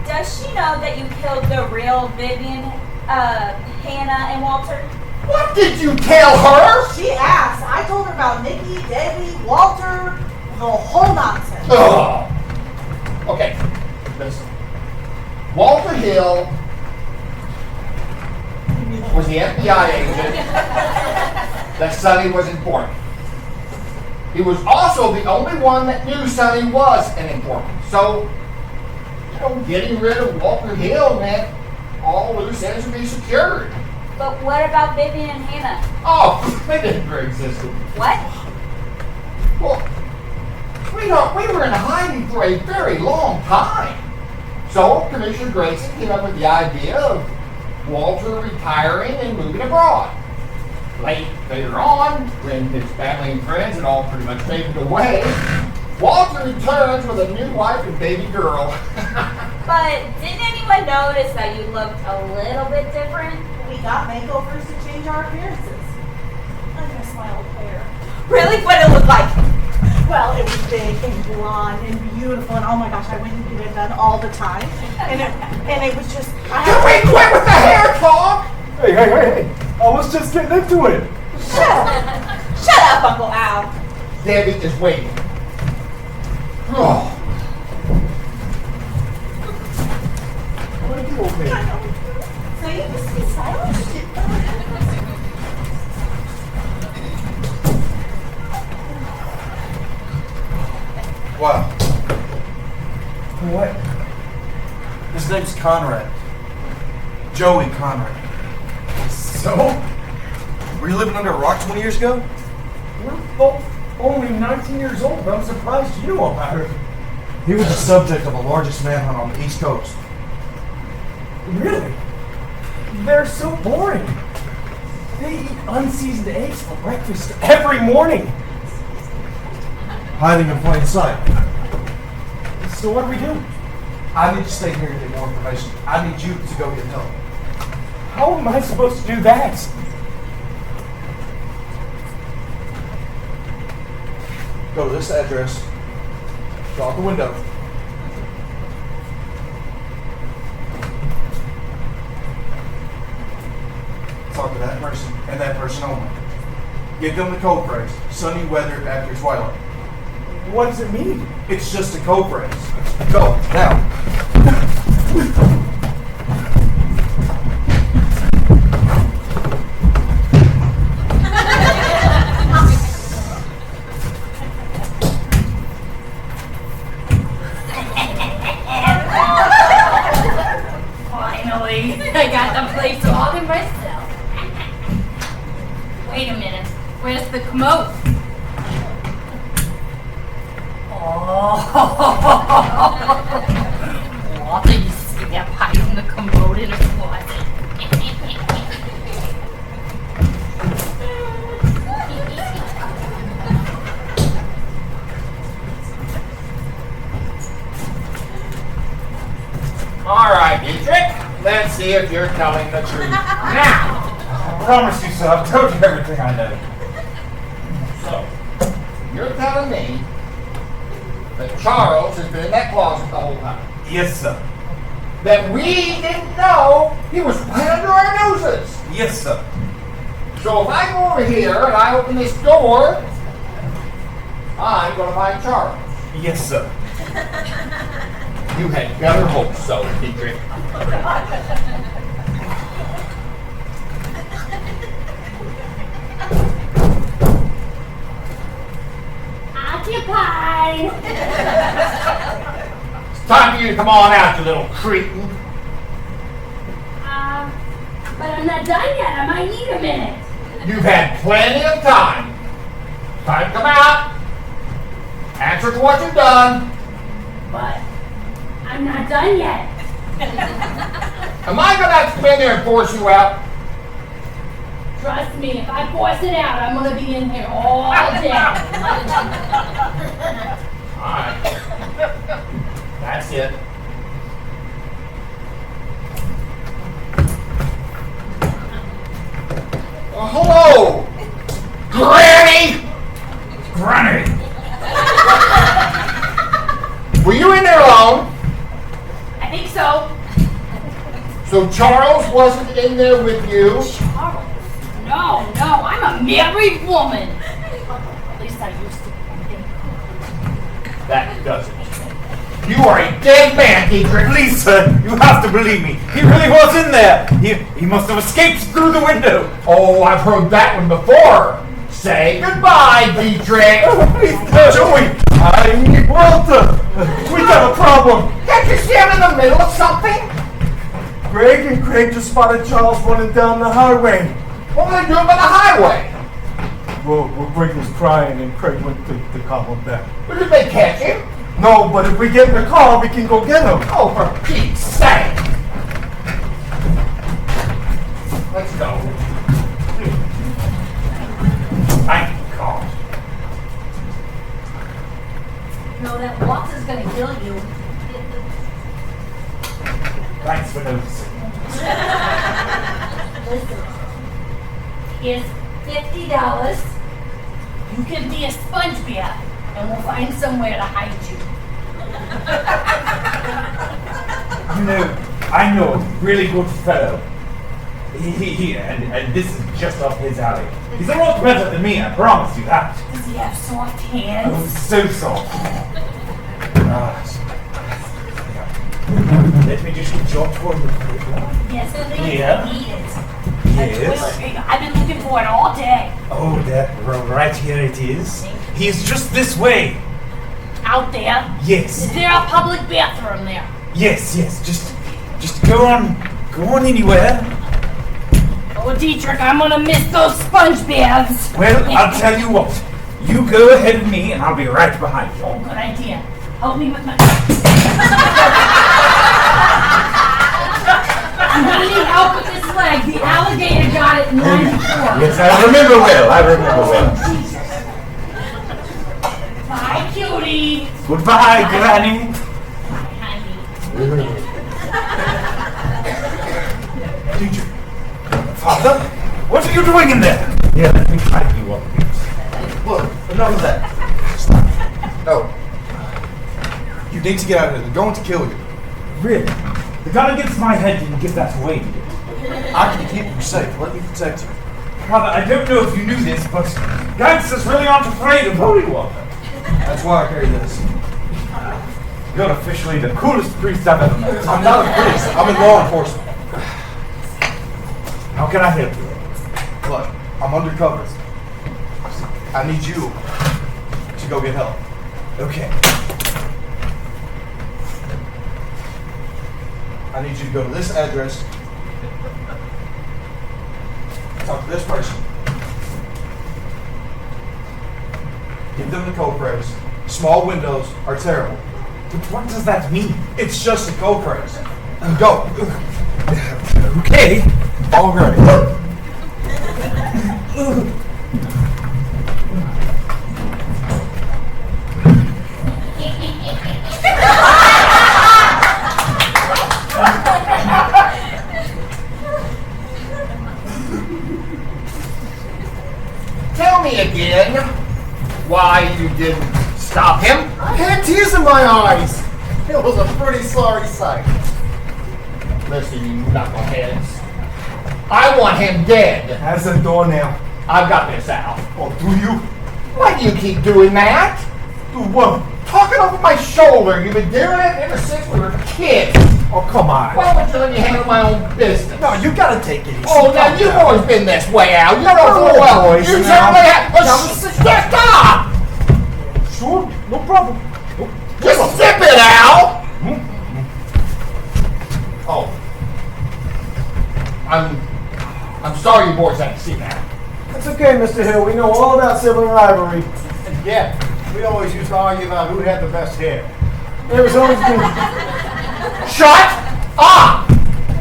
Does she know that you killed the real Vivian, Hannah, and Walter? What did you tell her? She asked. I told her about Nikki, Debbie, Walter, the whole nonsense. Ugh. Okay, listen. Walter Hill was the FBI agent that Sonny was informant. He was also the only one that knew Sonny was an informant. So, getting rid of Walter Hill meant all loose ends would be secured. But what about Vivian and Hannah? Oh, they didn't exist. What? Well, sweetheart, we were in hiding for a very long time. So Commissioner Grayson came up with the idea of Walter retiring and moving abroad. Later on, when his family and friends had all pretty much faded away, Walter returns with a new wife and baby girl. But didn't anyone notice that you looked a little bit different? We got makeovers to change our appearances. I miss my old hair. Really? What did it look like? Well, it was big and blonde and beautiful, and oh my gosh, I went and get it done all the time. And it was just. Can we quit with the hair talk? Hey. I was just getting into it. Shut up, Uncle Al. Debbie is waiting. Oh. What are you okay? So you just be silent? Wow. What? His name's Conrad. Joey Conrad. So? Were you living under a rock 20 years ago? We're both only 19 years old. I'm surprised you know about it. He was the subject of the largest manhunt on the East Coast. Really? They're so boring. They eat unseasoned eggs for breakfast every morning. Hiding in plain sight. So what do we do? I need to stay here and get more information. I need you to go get help. How am I supposed to do that? Go to this address. Go out the window. Talk to that person and that person only. Give them the code phrase. Sunny weather after twilight. What does it mean? It's just a code phrase. Go, now. Finally, I got the place all to myself. Wait a minute, where's the commode? Oh, Walter, you see that pipe in the commode in the closet. All right, Dietrich. Let's see if you're telling the truth. Now, I promise you, sir. I've told you everything I know. so you're telling me that Charles has been in that closet the whole time. Yes, sir. That we didn't know he was right under our noses. Yes, sir. So if I go over here and I open this door, I'm going to find Charles. Yes, sir. You had better hope so, Dietrich. Occupied. It's time for you to come on out, you little cretin. But I'm not done yet. I might need a minute. You've had plenty of time. Time to come out. Answer to what you've done. But I'm not done yet. Am I going to have to come in there and force you out? Trust me, if I force it out, I'm gonna be in here all day. Alright. That's it. Hello! Granny! Granny! Were you in there alone? I think so. So Charles wasn't in there with you? Charles? No, I'm a married woman. At least I used to be. That doesn't. You are a dead man, Dietrich. Please, sir, you have to believe me. He really was in there. He must have escaped through the window. Oh, I've heard that one before. Say goodbye, Dietrich. Please, Joey! I need Walter! We got a problem! Can't you see I'm in the middle of something? Greg and Craig just spotted Charles running down the highway. What are they doing by the highway? Well, Greg was crying and Craig went to call him back. But did they catch him? No, but if we get in the car, we can go get him. Oh, for Pete's sake! Let's go. Thank God. for noticing. Listen, here's $50. You can be a sponge bear, and we'll find somewhere to hide you. You know, I know a really good fellow. And this is just up his alley. He's a lot better than me, I promise you that. Does he have soft Oh, hands? so soft. Let me just get your toilet paper. Yes, please. Yeah. I need it. Yes. Toilet paper. I've been looking for it all day. Oh, right here it is. He is just this way. Out there? Yes. Is there a public bathroom there? Yes. Just go on anywhere. Oh, Dietrich, I'm gonna miss those sponge baths. Well, I'll tell you what. You go ahead of me, and I'll be right behind you. Oh, good idea. Help me with my... I'm gonna need help with this leg. The alligator got it in 94. Yes, I remember well. Bye, cutie. Goodbye, Granny. Bye, honey. Dietrich. Father, what are you doing in there? Here, let me try you up. Look, enough of that. No. You need to get out of here. They're going to kill you. Really? The gun against my head didn't give that away, did it? I can keep you safe. Let me protect you. Father, I don't know if you knew this, but gangsters really aren't afraid of holy water. That's why I carry this. You're officially the coolest priest I've ever met. I'm not a priest. I'm in law enforcement. How can I help you? Look, I'm undercover. I need you to go get help. Okay. I need you to go to this address. Talk to this person. Give them the code phrase. Small windows are terrible. But what does that mean? It's just a code phrase. Go. Okay. All ready. Tell me again why you didn't stop him. I had tears in my eyes. It was a pretty sorry sight. Listen, you knuckleheads. I want him dead. As a door now. I've got this out. Oh, do you? Why do you keep doing that? Do what? Talking over my shoulder. You've been doing it ever since we were kids. Oh, come on. Why don't you let me handle my own business? No, you gotta take it easy. Oh, now you've always been this way, Al. You know full well. boys You now. certainly have. Stop! Sure, no problem. Just zip it, Al! Oh. I'm sorry you boys had to see that. It's okay, Mr. Hill. We know all about sibling rivalry. And yeah, we always used to argue about who had the best hair. There was always been... Shut up!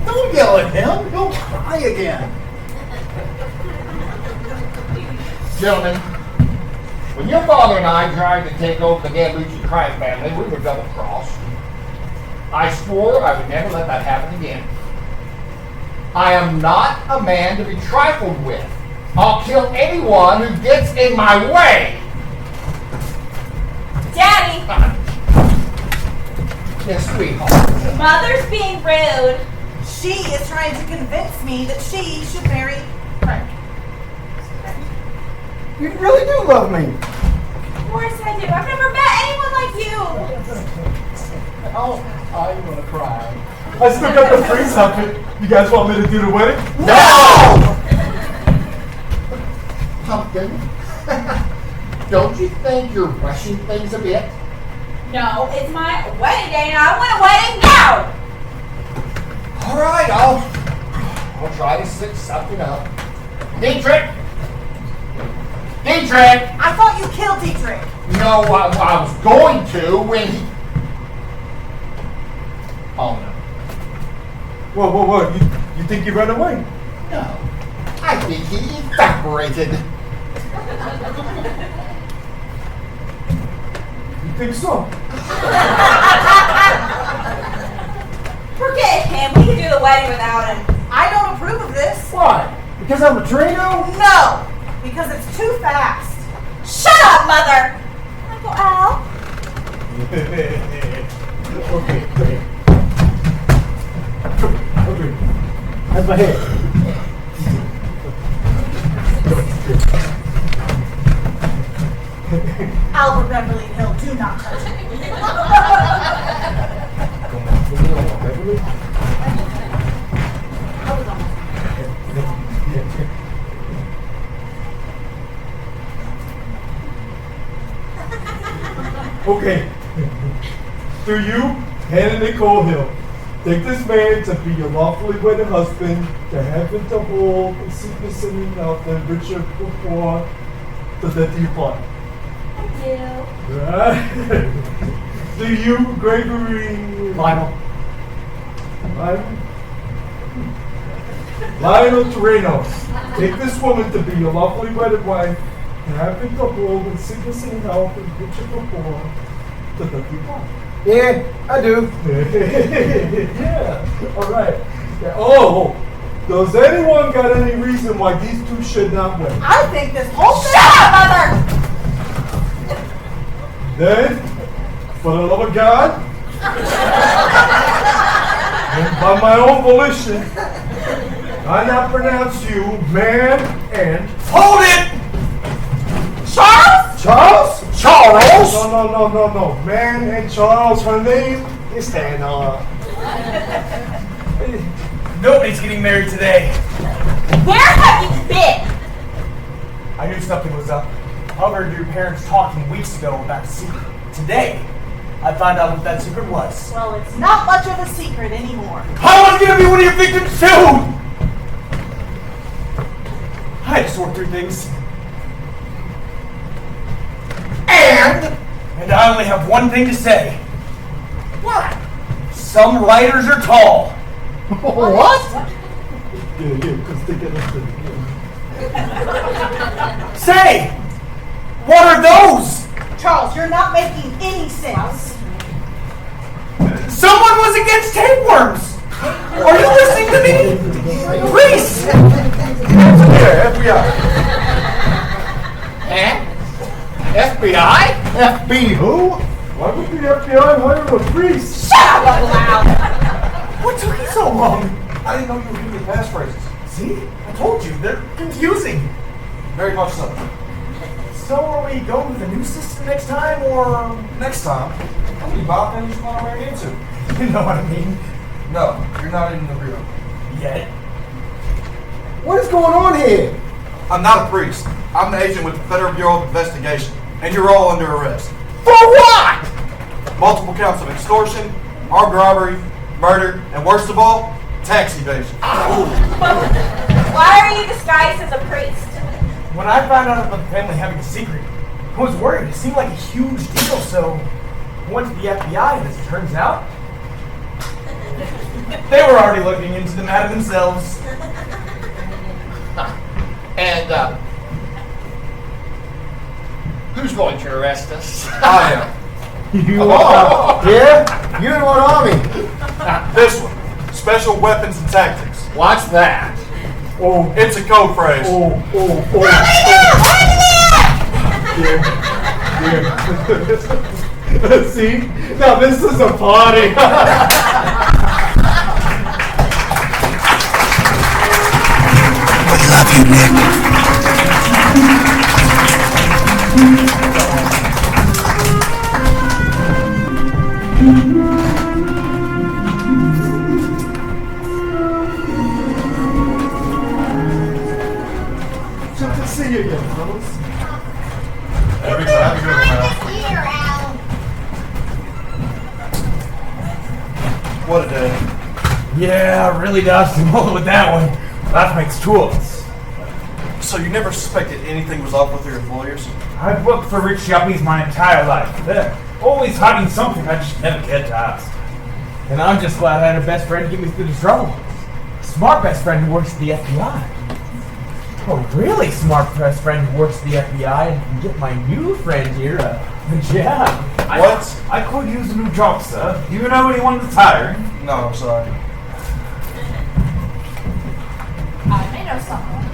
Don't yell at him. He'll cry again. Gentlemen, when your father and I tried to take over the Gambucci crime family, we were double-crossed. I swore I would never let that happen again. I am not a man to be trifled with. I'll kill anyone who gets in my way. Daddy, Yes, sweetheart. Mother's being rude. She is trying to convince me that she should marry Frank. You really do love me. Of course I do. I've never met anyone like you. Oh, I'm gonna cry. I still got the priest outfit. You guys want me to do the wedding? No! Pumpkin, don't you think you're rushing things a bit? No, it's my wedding day and I want a wedding now. All right, I'll try to set something up. Dietrich! Dietrich! I thought you killed Dietrich. No, I was going to when he... Oh, no. Whoa. You think he ran away? No. I think he evaporated. You think so? Forget him. We can do the wedding without him. I don't approve of this. Why? Because I'm a Trino? No, because it's too fast. Shut up, Mother! Uncle Al? Okay, great. Okay. That's my head. Albert Beverly Hill, do not touch it. Okay. Do you, Hannah Nicole Hill, take this man to be your lawfully wedded husband, to heaven to hold, in sickness and in health, and richer before the death you part? I do. Right? Do you, Gregory Lionel. Lionel Torino, take this woman to be your lawfully wedded wife, and heaven to hold, in sickness and health, and richer before the death you part? Yeah, I do. Yeah, all right. Yeah. Oh, does anyone got any reason why these two should not wed? I think this whole thing. Shut up, Mother! Then, for the love of God, and by my own volition, I now pronounce you man and... Hold it! Charles? Charles? Charles! No. Man and Charles, her name is Hannah. Nobody's getting married today. Where have you been? I knew something was up. I overheard your parents talking weeks ago about a secret. Today, I found out what that secret was. Well, it's not much of a secret anymore. I was gonna be one of your victims too! I had to sort through things. And I only have one thing to say. What? Some writers are tall. What? Yeah, because they get us to... Say, what are those? Charles, you're not making any sense. Someone was against tapeworms. Are you listening to me? Please. Yeah, FBI. Eh? FBI? FB who? Why would the FBI hire a priest? Shut up, Uncle Al! What took you so long? I didn't know you were giving me passphrases. See, I told you, they're confusing. Very much so. So are we going with the new system next time, or Next time, how many Bob things you want to marry into? you know what I mean? No, you're not in the real. Yet. What is going on here? I'm not a priest. I'm an agent with the Federal Bureau of Investigation, and you're all under arrest. For what? Multiple counts of extortion, armed robbery, murder, and worst of all, tax evasion. Why are you disguised as a priest? When I found out about the family having a secret, I was worried. It seemed like a huge deal, so I went to the FBI, and as it turns out, they were already looking into the matter themselves. And, who's going to arrest us? I am. You are? Yeah? You in what army? This one, Special Weapons and Tactics. What's that? Oh, It's a code phrase. oh. Yeah. See? Now this is a party. love you, Nick. Good to see you again, fellas. Every time you go around. What a day. Yeah, it really does roll with that one. That makes two of us. So you never suspected anything was up with your employers? I've worked for rich yuppies my entire life. They're always hiding something I just never get to ask. And I'm just glad I had a best friend to get me through the trouble. A smart best friend who works at the FBI. A really smart best friend who works at the FBI and can get my new friend here a job. What? I could use a new job, sir. Do you know anyone that's hiring? No, I'm sorry. I may know someone.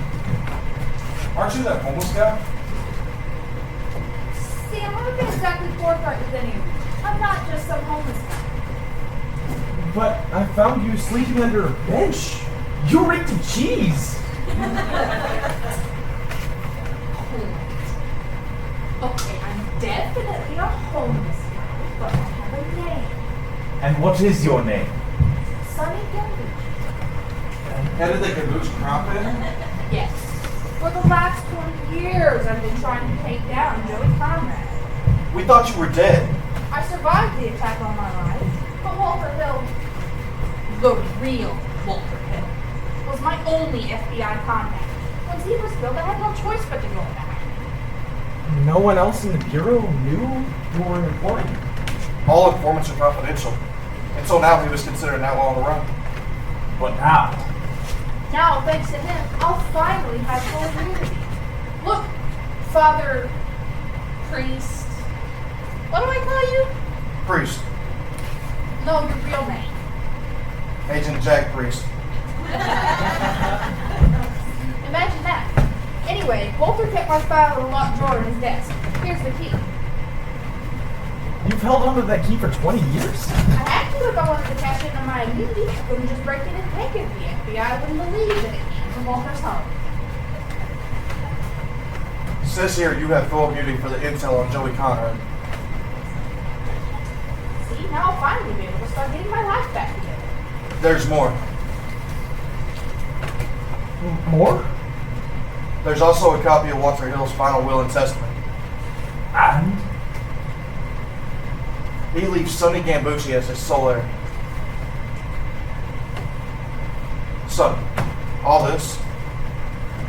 Aren't you that homeless guy? See, I'm not exactly forthright with any of you. I'm not just some homeless guy. But I found you sleeping under a bench. You reeked of cheese. Okay, I'm definitely a homeless guy, but I have a name. And what is your name? Sonny Gilbert. How did they get Booch crop in? Yes. For the last 20 years, I've been trying to take down Joey Conrad. We thought you were dead. I survived the attack on my life, but Walter Hill, the real Walter Hill, was my only FBI contact. Once he was killed, I had no choice but to go back. No one else in the Bureau knew you were important. All informants are confidential. Until now, he was considered an outlaw on the run. But now? Now, thanks to him, I'll finally have full immunity. Look, Father, Priest, what do I call you? Priest. No, your real name. Agent Jack Priest. Imagine that. Anyway, Walter kept my file in a locked drawer in his desk. Here's the key. You've held onto that key for 20 years? I had to if I wanted to cash in on my immunity. I couldn't just break it and take it. The FBI wouldn't believe that it came from Walter's home. It says here you have full immunity for the intel on Joey Conrad. See, now I'll finally be able to start getting my life back together. There's more. More? There's also a copy of Walter Hill's final will and testament. And? He leaves Sonny Gambucci as his sole heir. Son, all this,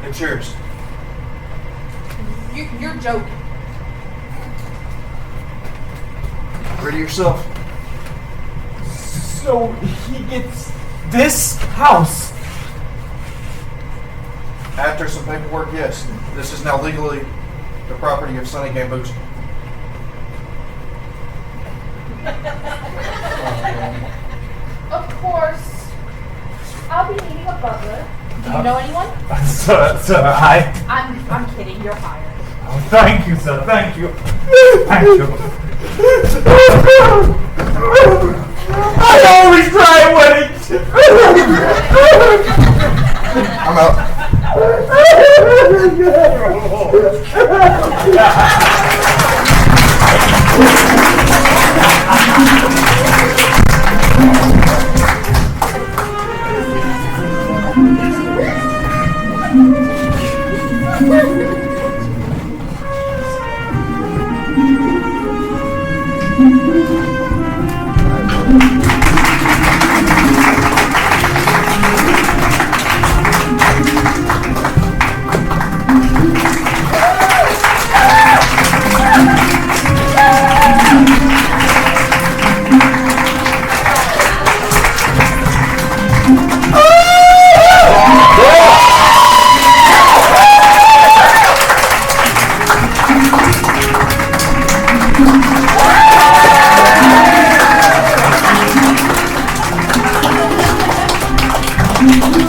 it's yours. You're joking. Rid of yourself. So he gets this house. After some paperwork, yes. This is now legally the property of Sonny Gambucci. Of course, I'll be needing a butler. Do you know anyone? Sir, I'm kidding. You're hired. Oh, thank you, sir. Thank you. Thank you. I always try weddings. I'm out. Thank you.